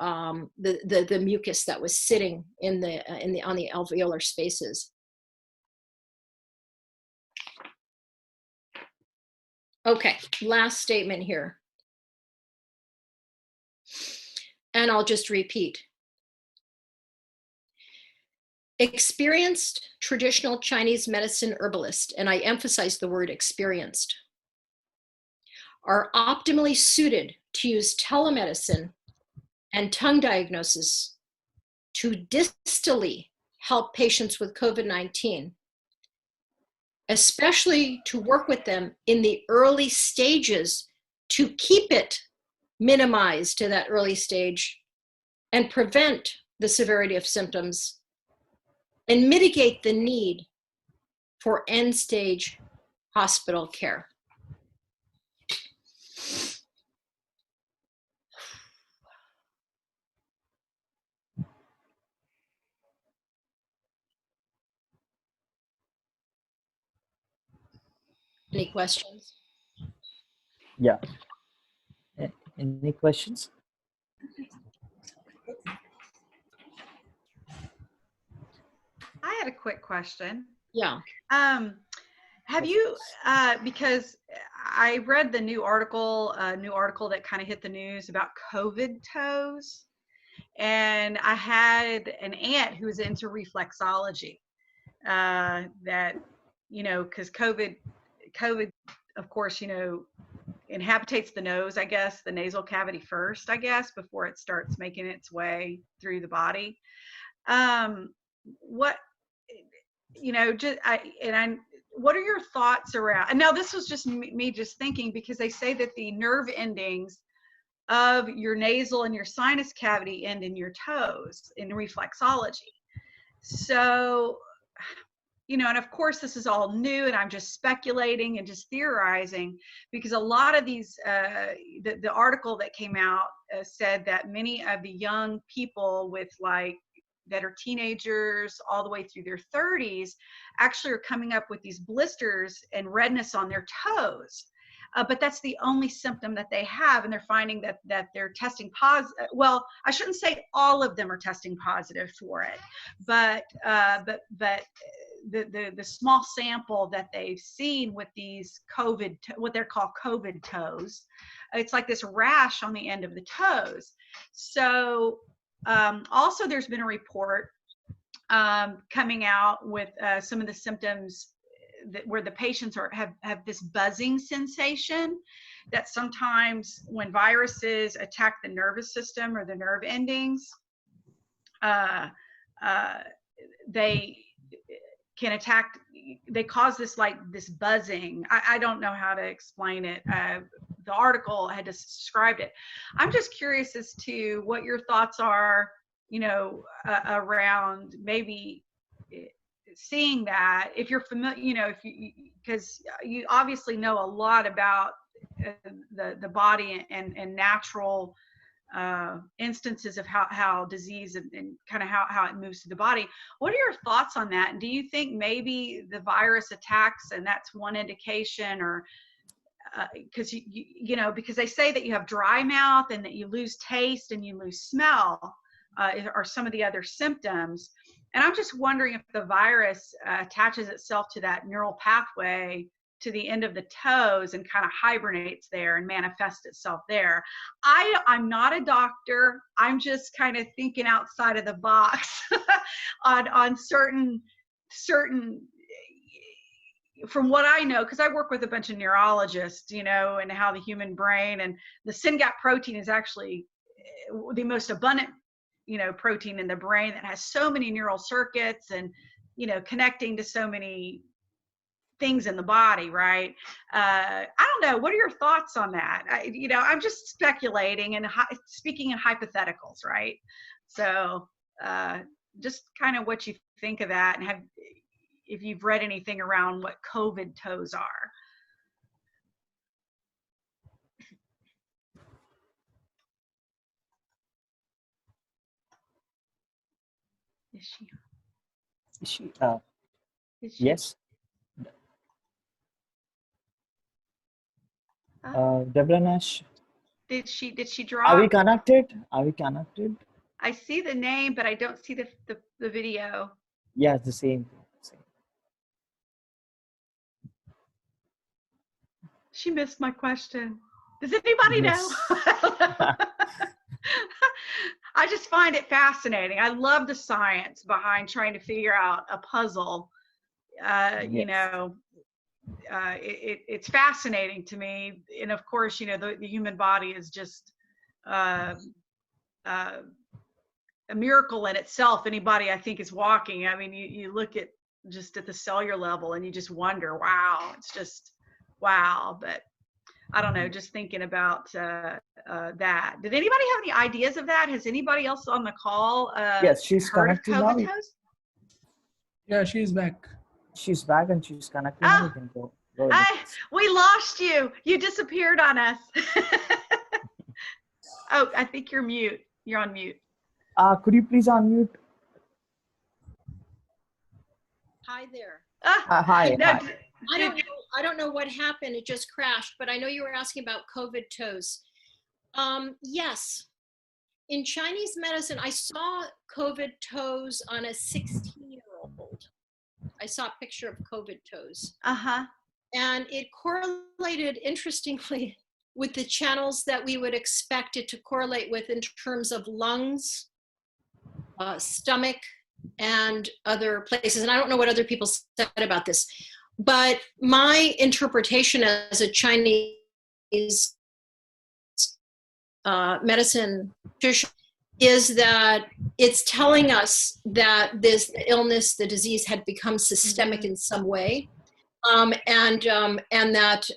mucus that was sitting on the alveolar spaces. Okay, last statement here. And I'll just repeat. Experienced traditional Chinese medicine herbalists, and I emphasize the word experienced, are optimally suited to use telemedicine and tongue diagnosis to distally help patients with COVID-19, especially to work with them in the early stages to keep it minimized to that early stage and prevent the severity of symptoms and mitigate the need for end-stage hospital care. Any questions? Yeah. Any questions? I had a quick question. Yeah. Have you, because I read the new article that kind of hit the news about COVID toes, and I had an aunt who was into reflexology, that, you know, because COVID, of course, you know, inhabitates the nose, I guess, the nasal cavity first, I guess, before it starts making its way through the body. What, you know, just what are your thoughts around, and now this was just me just thinking, because they say that the nerve endings of your nasal and your sinus cavity end in your toes in reflexology. So, and of course this is all new and I'm just speculating and just theorizing, because a lot of these, the article that came out said that many of the young people with that are teenagers all the way through their 30s actually are coming up with these blisters and redness on their toes. But that's the only symptom that they have, and they're finding that they're testing positive. Well, I shouldn't say all of them are testing positive for it, but the small sample that they've seen with these COVID, what they're called COVID toes, it's like this rash on the end of the toes. So also there's been a report coming out with some of the symptoms where the patients have this buzzing sensation, that sometimes when viruses attack the nervous system or the nerve endings, they can attack, they cause this this buzzing. I don't know how to explain it. The article had described it. I'm just curious as to what your thoughts are, around maybe seeing that, if you're familiar, because you obviously know a lot about the body and natural instances of how disease and kind of how it moves through the body. What are your thoughts on that? And do you think maybe the virus attacks and that's one indication, or because because they say that you have dry mouth and that you lose taste and you lose smell are some of the other symptoms. And I'm just wondering if the virus attaches itself to that neural pathway to the end of the toes and kind of hibernates there and manifests itself there. I'm not a doctor. I'm just kind of thinking outside of the box on certain, from what I know, because I work with a bunch of neurologists, and how the human brain and the SYNGAP protein is actually the most abundant protein in the brain that has so many neural circuits and, connecting to so many things in the body, right? I don't know. What are your thoughts on that? I'm just speculating and speaking in hypotheticals, right? So just kind of what you think of that, and if you've read anything around what COVID toes are. Is she? Is she? Yes. Debra Nash. Did she drop? Are we connected? Are we connected? I see the name, but I don't see the video. Yeah, it's the same. She missed my question. Does anybody know? I just find it fascinating. I love the science behind trying to figure out a puzzle. It's fascinating to me. And of course, the human body is just a miracle in itself. Anybody I think is walking. I mean, you look at just at the cellular level and you just wonder, wow, it's just wow. But I don't know, just thinking about that. Did anybody have any ideas of that? Has anybody else on the call yes, she's heard of connected COVID now. toes? Yeah, she's back. She's back and she's connected now. You can go We lost you. You disappeared on us. Oh, I think you're mute. You're on mute. Could you please unmute? Hi there. Hi. No, Hi. I don't know what happened. It just crashed, but I know you were asking about COVID toes. Yes. In Chinese medicine, I saw COVID toes on a 16-year-old. I saw a picture of COVID toes. Uh-huh. And it correlated, interestingly, with the channels that we would expect it to correlate with in terms of lungs, stomach, and other places. And I don't know what other people said about this. But my interpretation as a Chinese medicine physician is that it's telling us that this illness, the disease, had become systemic in some way. And that,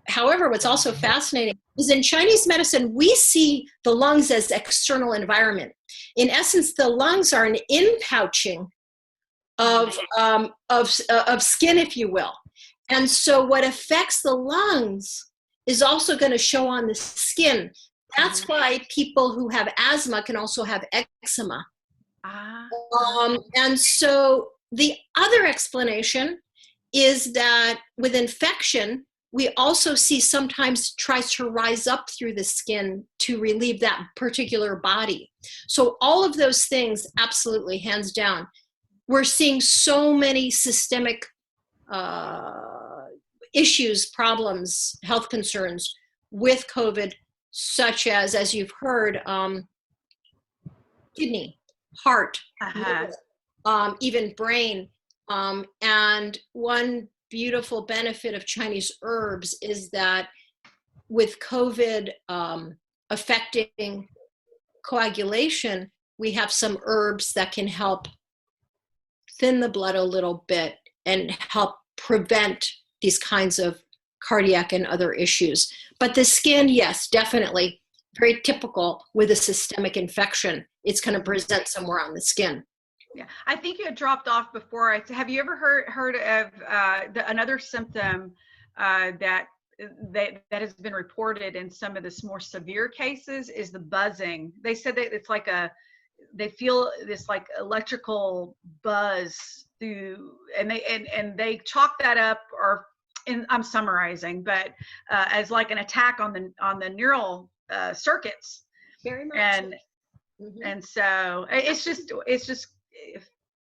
however, what's also fascinating is in Chinese medicine, we see the lungs as external environment. In essence, the lungs are an in-pouching of skin, if you will. And so what affects the lungs is also going to show on the skin. That's why people who have asthma can also have eczema. And so the other explanation is that with infection, we also see sometimes tries to rise up through the skin to relieve that particular body. So all of those things, absolutely, hands down. We're seeing so many systemic issues, problems, health concerns with COVID, such as you've heard, kidney, heart, liver, even brain. And one beautiful benefit of Chinese herbs is that with COVID affecting coagulation, we have some herbs that can help thin the blood a little bit and help prevent these kinds of cardiac and other issues. But the skin, yes, definitely, very typical with a systemic infection. It's going to present somewhere on the skin. Yeah, I think you had dropped off before. Have you ever heard of another symptom that has been reported in some of the more severe cases is the buzzing. They said that it's like they feel this like electrical buzz through, and they chalk that up, I'm summarizing, but as like an attack on the neural circuits. Very much. And so it's just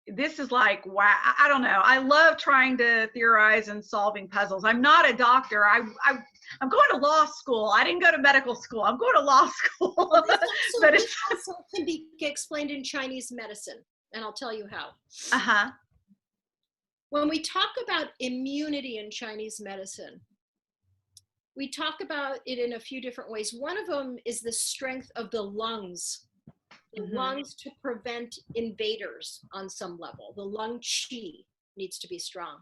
this is like, wow, I don't know. I love trying to theorize and solving puzzles. I'm not a doctor. I'm going to law school. I didn't go to medical school. I'm going to law school. Well, this but also can be explained in Chinese medicine, and I'll tell you how. When we talk about immunity in Chinese medicine, we talk about it in a few different ways. One of them is the strength of the lungs. The lungs to prevent invaders on some level. The lung qi needs to be strong.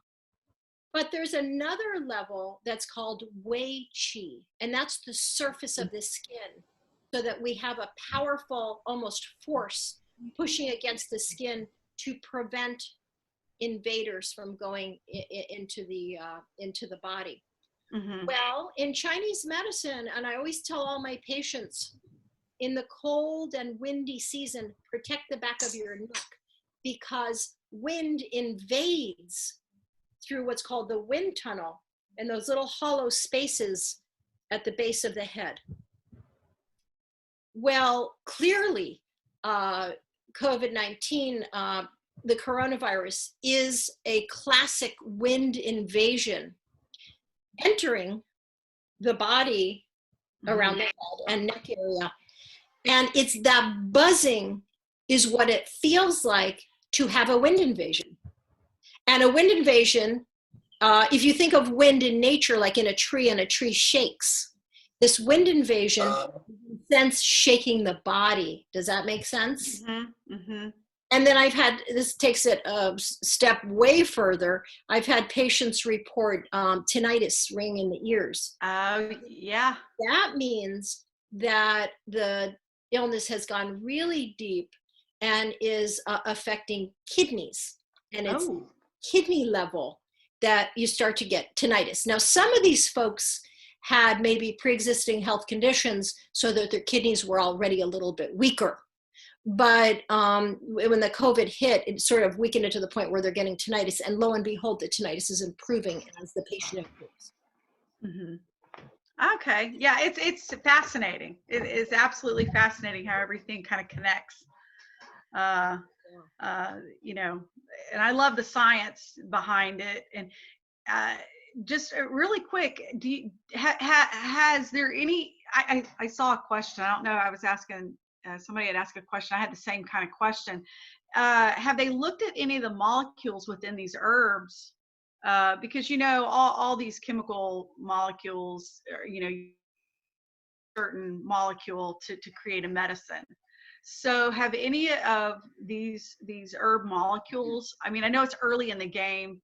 But there's another level that's called wei qi, and that's the surface of the skin, so that we have a powerful, almost force pushing against the skin to prevent invaders from going into the body. Well, in Chinese medicine, and I always tell all my patients, in the cold and windy season, protect the back of your neck, because wind invades through what's called the wind tunnel and those little hollow spaces at the base of the head. Well, clearly, COVID-19, the coronavirus, is a classic wind invasion entering the body around the head and neck area. And it's that buzzing is what it feels like to have a wind invasion. And a wind invasion, if you think of wind in nature, like in a tree, and a tree shakes, this wind invasion sense shaking the body. Does that make sense? And then this takes it a step way further. I've had patients report tinnitus, ringing in the ears. Yeah. That means that the illness has gone really deep and is affecting kidneys. And it's kidney level that you start to get tinnitus. Now, some of these folks had maybe pre-existing health conditions so that their kidneys were already a little bit weaker. But when the COVID hit, it sort of weakened it to the point where they're getting tinnitus. And lo and behold, the tinnitus is improving as the patient improves. Okay. Yeah, it's fascinating. It is absolutely fascinating how everything kind of connects. You know, and I love the science behind it. And just really quick, has there any? I saw a question. I don't know. I was asking. Somebody had asked a question. I had the same kind of question. Have they looked at any of the molecules within these herbs? Because, you know, all these chemical molecules, you know, certain molecule to create a medicine. So have any of these herb molecules, I mean, I know it's early in the game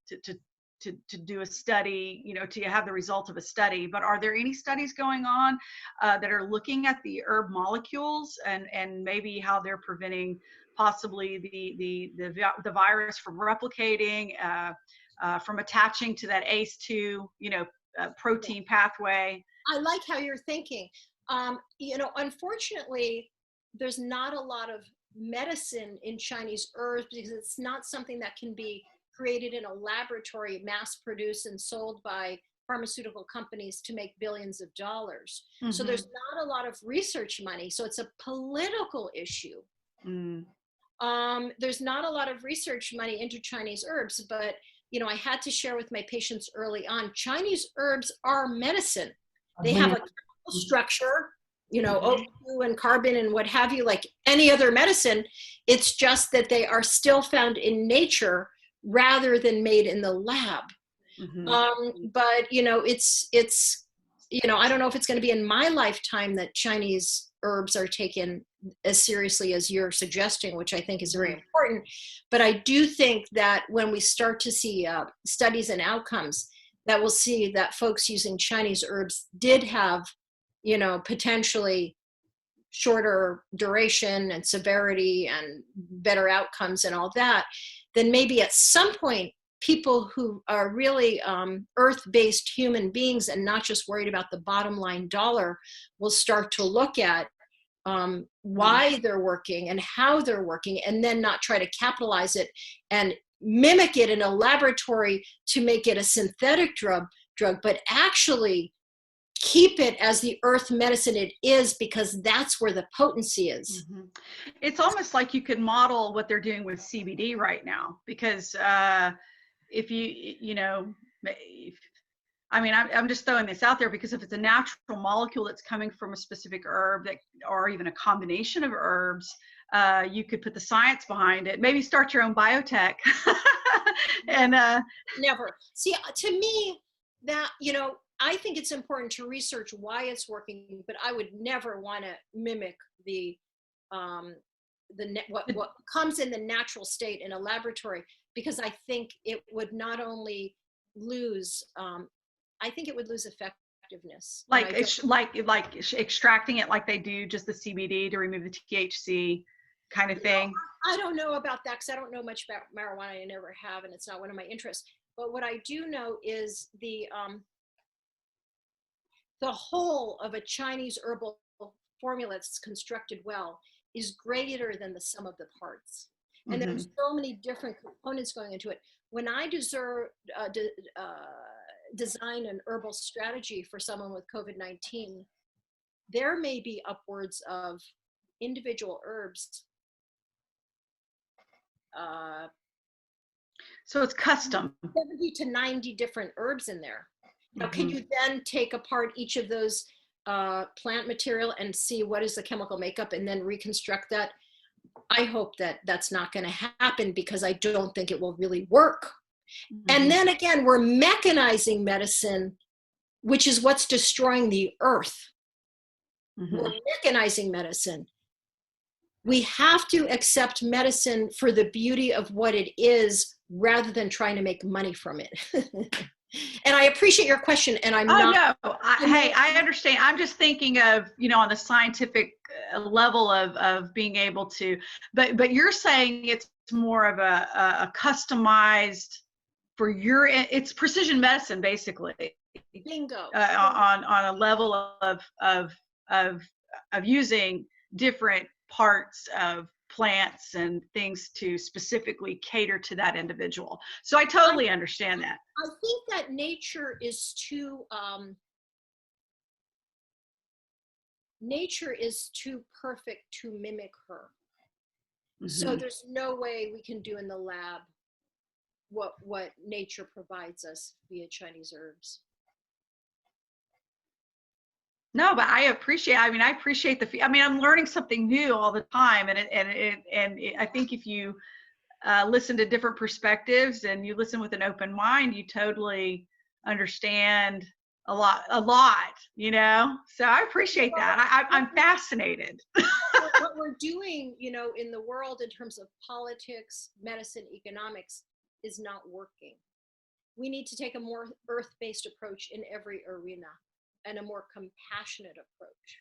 to to do a study, to have the result of a study. But are there any studies going on that are looking at the herb molecules and maybe how they're preventing possibly the virus from replicating, from attaching to that ACE2, protein pathway? I like how you're thinking. Unfortunately, there's not a lot of medicine in Chinese herbs because it's not something that can be created in a laboratory, mass produced and sold by pharmaceutical companies to make billions of dollars. Mm-hmm. So there's not a lot of research money. So it's a political issue. Mm. There's not a lot of research money into Chinese herbs, but I had to share with my patients early on, Chinese herbs are medicine. They have a chemical structure, O2 and carbon and what have you, like any other medicine. It's just that they are still found in nature rather than made in the lab. Mm-hmm. But it's I don't know if it's going to be in my lifetime that Chinese herbs are taken as seriously as you're suggesting, which I think is very important. But I do think that when we start to see studies and outcomes, that we'll see that folks using Chinese herbs did have, potentially shorter duration and severity and better outcomes and all that, then maybe at some point, people who are really earth-based human beings and not just worried about the bottom line dollar will start to look at why they're working and how they're working, and then not try to capitalize it and mimic it in a laboratory to make it a synthetic drug, but actually keep it as the earth medicine it is, because that's where the potency is. Mm-hmm. It's almost like you could model what they're doing with CBD right now, because if I'm just throwing this out there, because if it's a natural molecule that's coming from a specific herb or even a combination of herbs, you could put the science behind it, maybe start your own biotech. And never see, to me, that I think it's important to research why it's working, but I would never want to mimic what comes in the natural state in a laboratory, because I think it would not only lose, I think it would lose effectiveness. Like extracting it like they do just the CBD to remove the THC kind of thing. I don't know about that, because I don't know much about marijuana. I never have, and it's not one of my interests. But what I do know is the whole of a Chinese herbal formula that's constructed well is greater than the sum of the parts. And there's so many different components going into it. When I design an herbal strategy for someone with COVID-19, there may be upwards of individual herbs. So it's custom. 70 to 90 different herbs in there. Now, can you then take apart each of those plant material and see what is the chemical makeup and then reconstruct that? I hope that that's not going to happen, because I don't think it will really work. And then again, we're mechanizing medicine, which is what's destroying the earth. We're mechanizing medicine. We have to accept medicine for the beauty of what it is, rather than trying to make money from it. And I appreciate your question, and I'm not. No, I understand. I'm just thinking of, on the scientific level of being able to, but you're saying it's more of a customized for it's precision medicine, basically. Bingo. On a level of using different parts of plants and things to specifically cater to that individual. So I totally understand that. I think that nature is too perfect to mimic her. So there's no way we can do in the lab what nature provides us via Chinese herbs. No, but I appreciate I'm learning something new all the time. And I think if you listen to different perspectives and you listen with an open mind, you totally understand a lot, so I appreciate that. I'm fascinated. What we're doing, in the world in terms of politics, medicine, economics is not working. we need to take a more earth-based approach in every arena and a more compassionate approach.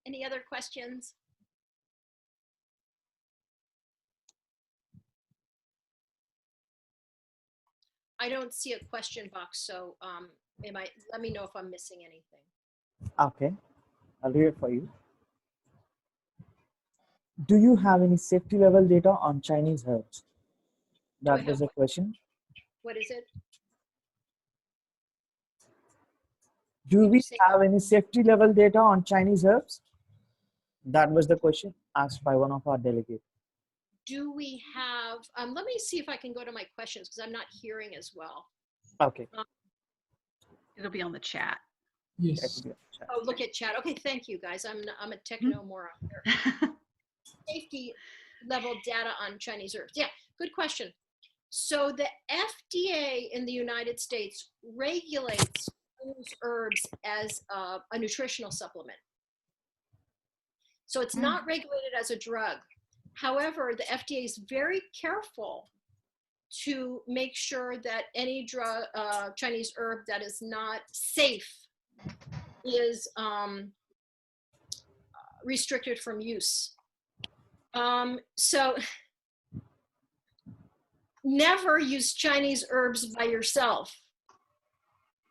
Any other questions? I don't see a question box, so let me know if I'm missing anything. Okay, I'll read it for you. Do you have any safety level data on Chinese herbs? That was the question. What is it? Do we have any safety level data on Chinese herbs? That was the question asked by one of our delegates. Do we have, let me see if I can go to my questions because I'm not hearing as well. Okay. It'll be on the chat. Yes. Oh, look at chat. Okay, thank you guys. I'm a techno moron here. Safety level data on Chinese herbs. Yeah, good question. So the FDA in the United States regulates Chinese herbs as a nutritional supplement. So it's not regulated as a drug. However, the FDA is very careful to make sure that any drug, Chinese herb that is not safe is restricted from use. So never use Chinese herbs by yourself.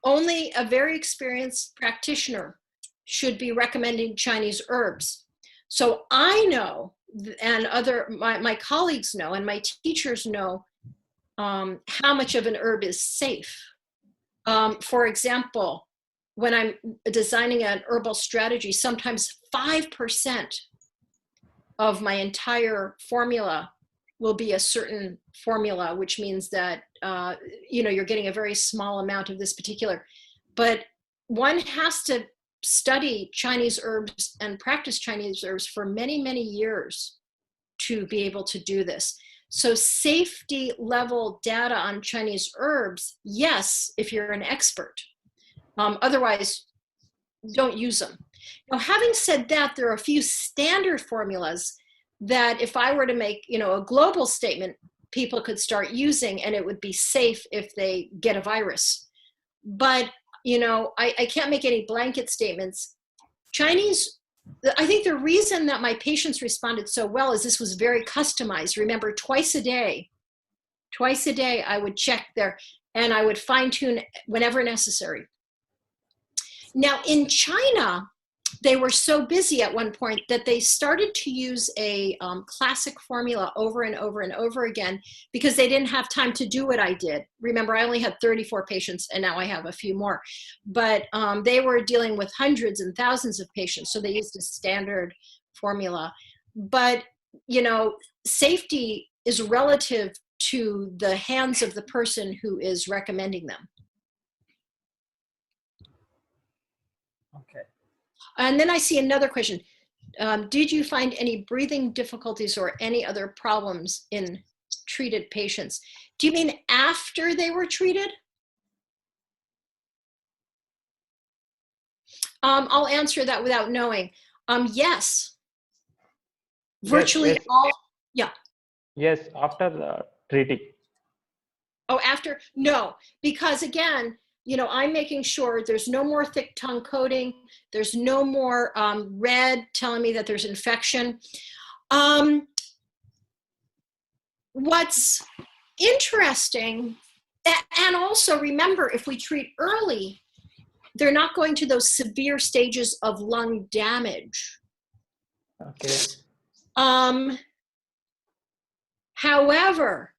Only a very experienced practitioner should be recommending Chinese herbs. So I know, and my colleagues know, and my teachers know how much of an herb is safe. For example, when I'm designing an herbal strategy, sometimes 5% of my entire formula will be a certain formula, which means that you're getting a very small amount of this particular. But one has to study Chinese herbs and practice Chinese herbs for many, many years to be able to do this. So safety level data on Chinese herbs, yes, if you're an expert. Otherwise, don't use them. Now, having said that, there are a few standard formulas that if I were to make, a global statement, people could start using and it would be safe if they get a virus. But, I can't make any blanket statements. I think the reason that my patients responded so well is this was very customized. Remember, twice a day, I would check there and I would fine tune whenever necessary. Now in China, they were so busy at one point that they started to use a classic formula over and over and over again because they didn't have time to do what I did. Remember, I only had 34 patients and now I have a few more. But they were dealing with hundreds and thousands of patients, so they used a standard formula. But, safety is relative to the hands of the person who is recommending them. Okay. And then I see another question. Did you find any breathing difficulties or any other problems in treated patients? Do you mean after they were treated? I'll answer that without knowing. Yes. Virtually yes. all, yeah. Yes, after the treating. Oh, after? No, because again, I'm making sure there's no more thick tongue coating. There's no more red telling me that there's infection. What's interesting, and also remember, if we treat early, they're not going to those severe stages of lung damage. Okay. However,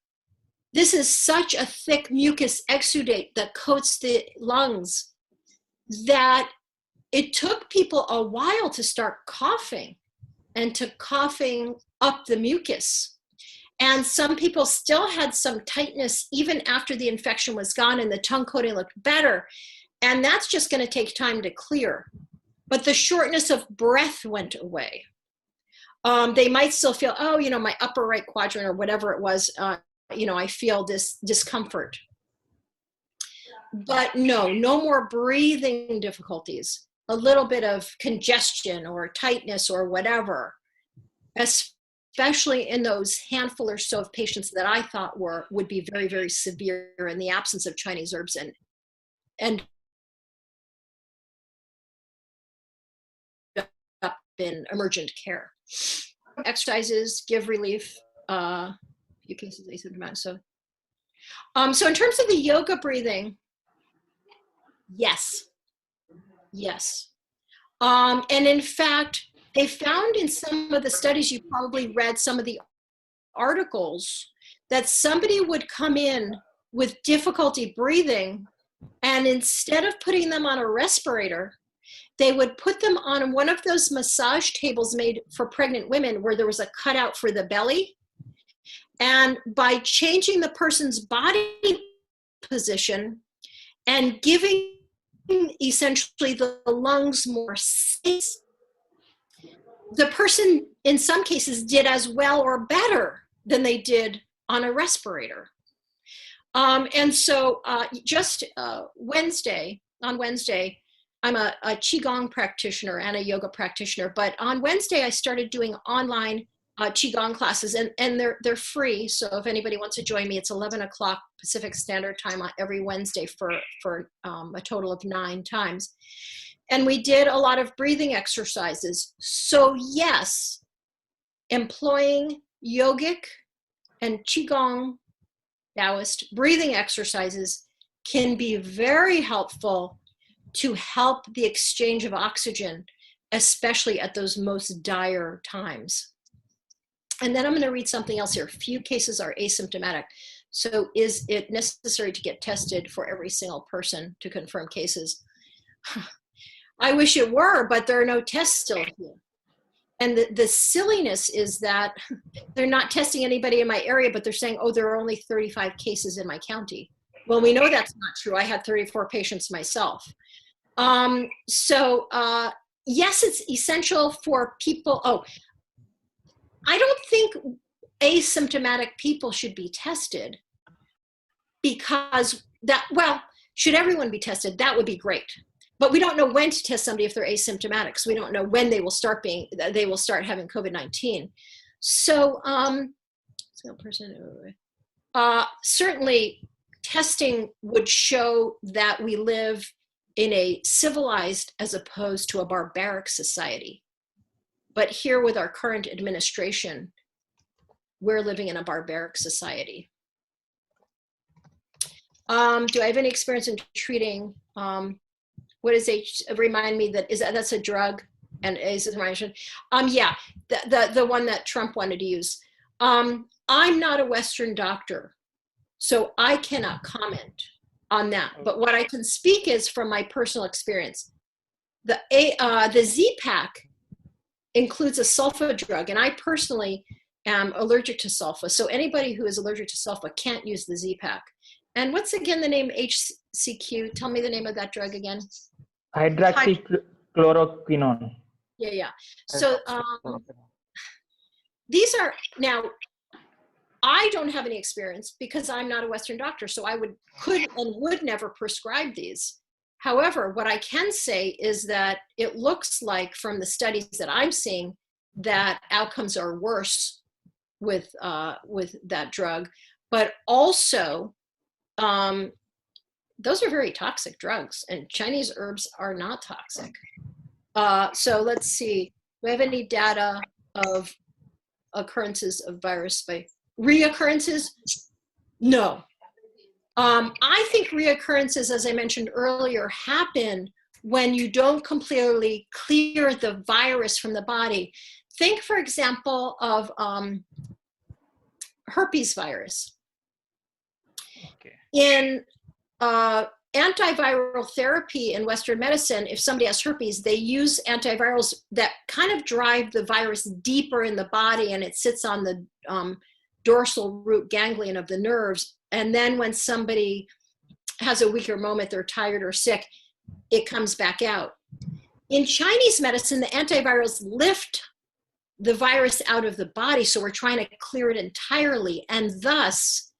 this is such a thick mucus exudate that coats the lungs that it took people a while to start coughing and to coughing up the mucus. And some people still had some tightness even after the infection was gone and the tongue coating looked better. And that's just going to take time to clear. But the shortness of breath went away. They might still feel, my upper right quadrant or whatever it was, I feel this discomfort. But no more breathing difficulties, a little bit of congestion or tightness or whatever. As especially in those handful or so of patients that I thought would be very, very severe in the absence of Chinese herbs and up in emergent care. Exercises give relief. Few cases asymptomatic. So in terms of the yoga breathing, yes. And in fact, they found in some of the studies, you probably read some of the articles, that somebody would come in with difficulty breathing, and instead of putting them on a respirator, they would put them on one of those massage tables made for pregnant women where there was a cutout for the belly. And by changing the person's body position and giving essentially the lungs more space, the person in some cases did as well or better than they did on a respirator. And so just on Wednesday, I'm a Qigong practitioner and a yoga practitioner, but on Wednesday I started doing online Qigong classes, and they're free. So if anybody wants to join me, it's 11 o'clock Pacific Standard Time on every Wednesday for a total of 9 times. And we did a lot of breathing exercises. So yes, employing yogic and Qigong Taoist breathing exercises can be very helpful to help the exchange of oxygen, especially at those most dire times. And then I'm going to read something else here. Few cases are asymptomatic. So is it necessary to get tested for every single person to confirm cases? I wish it were, but there are no tests still here. And the silliness is that they're not testing anybody in my area, but they're saying, oh, there are only 35 cases in my county. Well, we know that's not true. I had 34 patients myself. Yes, it's essential for people. Oh, I don't think asymptomatic people should be tested because should everyone be tested? That would be great. But we don't know when to test somebody if they're asymptomatic, so we don't know when they will start having COVID-19. So certainly testing would show that we live in a civilized as opposed to a barbaric society. But here with our current administration, we're living in a barbaric society. Do I have any experience in treating, what is remind me that's a drug and azithromycin? Yeah, the one that Trump wanted to use. I'm not a Western doctor, so I cannot comment on that. But what I can speak is from my personal experience. The Z-Pak includes a sulfa drug, and I personally am allergic to sulfa. So anybody who is allergic to sulfa can't use the Z-Pak. And what's again the name HCQ? Tell me the name of that drug again. Hydroxychloroquine. Yeah. So these are, now, I don't have any experience because I'm not a Western doctor, so I would never prescribe these. However, what I can say is that it looks like from the studies that I'm seeing that outcomes are worse with that drug, but also those are very toxic drugs, and Chinese herbs are not toxic. So let's see, do I have any data of occurrences of virus by reoccurrences? No. I think reoccurrences, as I mentioned earlier, happen when you don't completely clear the virus from the body. Think, for example, of herpes virus. Okay. In antiviral therapy in Western medicine, if somebody has herpes, they use antivirals that kind of drive the virus deeper in the body, and it sits on the dorsal root ganglion of the nerves. And then when somebody has a weaker moment, they're tired or sick, it comes back out. In Chinese medicine, the antivirals lift the virus out of the body, so we're trying to clear it entirely. And thus,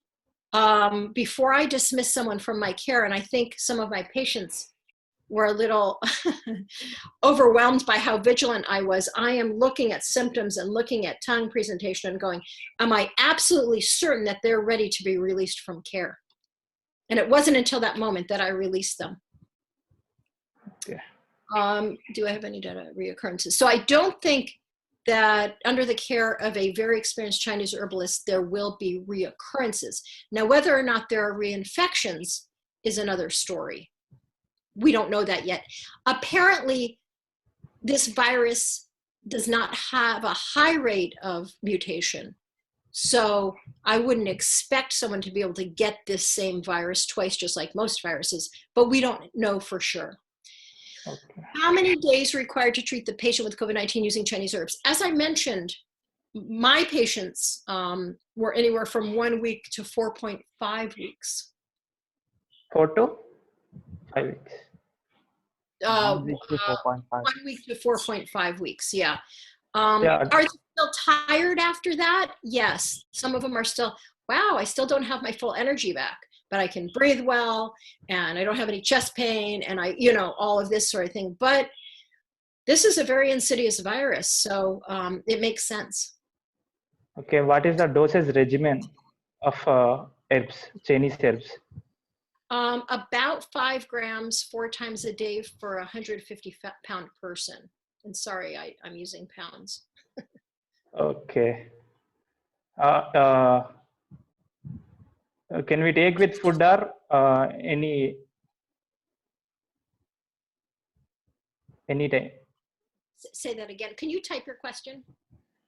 before I dismiss someone from my care, and I think some of my patients were a little overwhelmed by how vigilant I was, I am looking at symptoms and looking at tongue presentation and going, am I absolutely certain that they're ready to be released from care? And it wasn't until that moment that I released them. Okay. Do I have any data reoccurrences? So I don't think that under the care of a very experienced Chinese herbalist, there will be reoccurrences. Now, whether or not there are reinfections is another story. We don't know that yet. Apparently, this virus does not have a high rate of mutation. So I wouldn't expect someone to be able to get this same virus twice, just like most viruses, but we don't know for sure. Okay. How many days required to treat the patient with COVID-19 using Chinese herbs? As I mentioned, my patients were anywhere from 1 week to 4.5 weeks. 4 to 5 weeks. 1 week to 4.5. 1 week to 4.5 weeks, yeah. Yeah. Are they still tired after that? Yes. Some of them are still, wow, I still don't have my full energy back, but I can breathe well and I don't have any chest pain and I, you know, all of this sort of thing. But this is a very insidious virus, so it makes sense. Okay. What is the dosage regimen of herbs, Chinese herbs? About 5 grams 4 times a day for a 150-pound person. And sorry, I'm using pounds. Okay. Can we take with food or any time? Say that again. Can you type your question?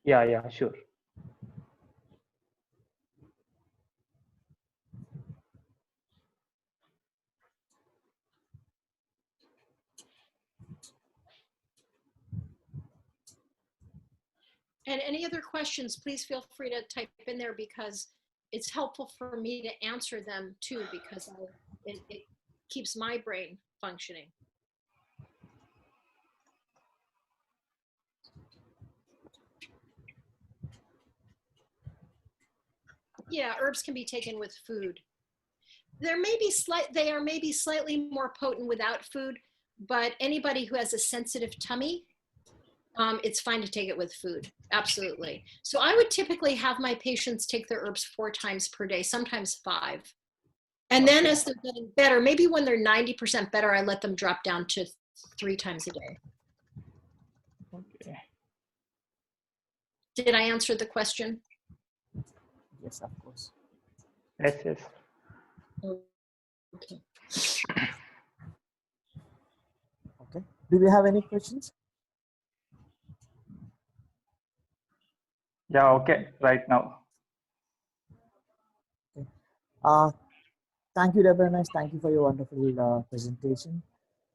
Yeah, sure. And any other questions, please feel free to type in there because it's helpful for me to answer them too, because it keeps my brain functioning. Yeah, herbs can be taken with food. They are maybe slightly more potent without food, but anybody who has a sensitive tummy, it's fine to take it with food. Absolutely. So I would typically have my patients take their herbs 4 times per day, sometimes 5. And then as they're getting better, maybe when they're 90% better, I let them drop down to 3 times a day. Okay. Did I answer the question? Yes, of course. Yes. Okay. Okay. Do we have any questions? Yeah. Okay. Right now. Thank you, Debra Nash. Thank you for your wonderful presentation.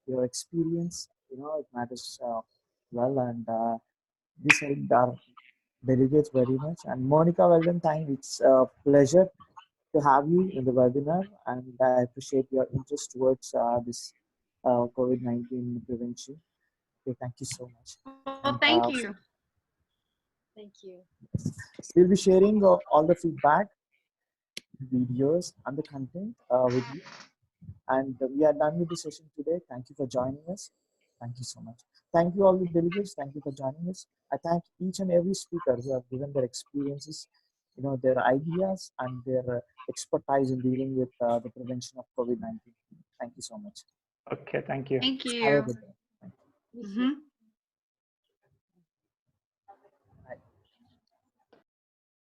Your experience, you know, it matters well, and this helped our delegates very much. And Monica, well done. It's a pleasure to have you in the webinar, and I appreciate your interest towards this COVID-19 prevention. Okay, thank you so much. Well, And, thank you. Thank you. We'll be sharing all the feedback, videos, and the content with you. And we are done with the session today. Thank you for joining us. Thank you so much. Thank you all the delegates. Thank you for joining us. I thank each and every speaker who have given their experiences, you know, their ideas and their expertise in dealing with the prevention of COVID-19. Thank you so much. Okay. Thank you. Thank Have a you. good day. Mhm.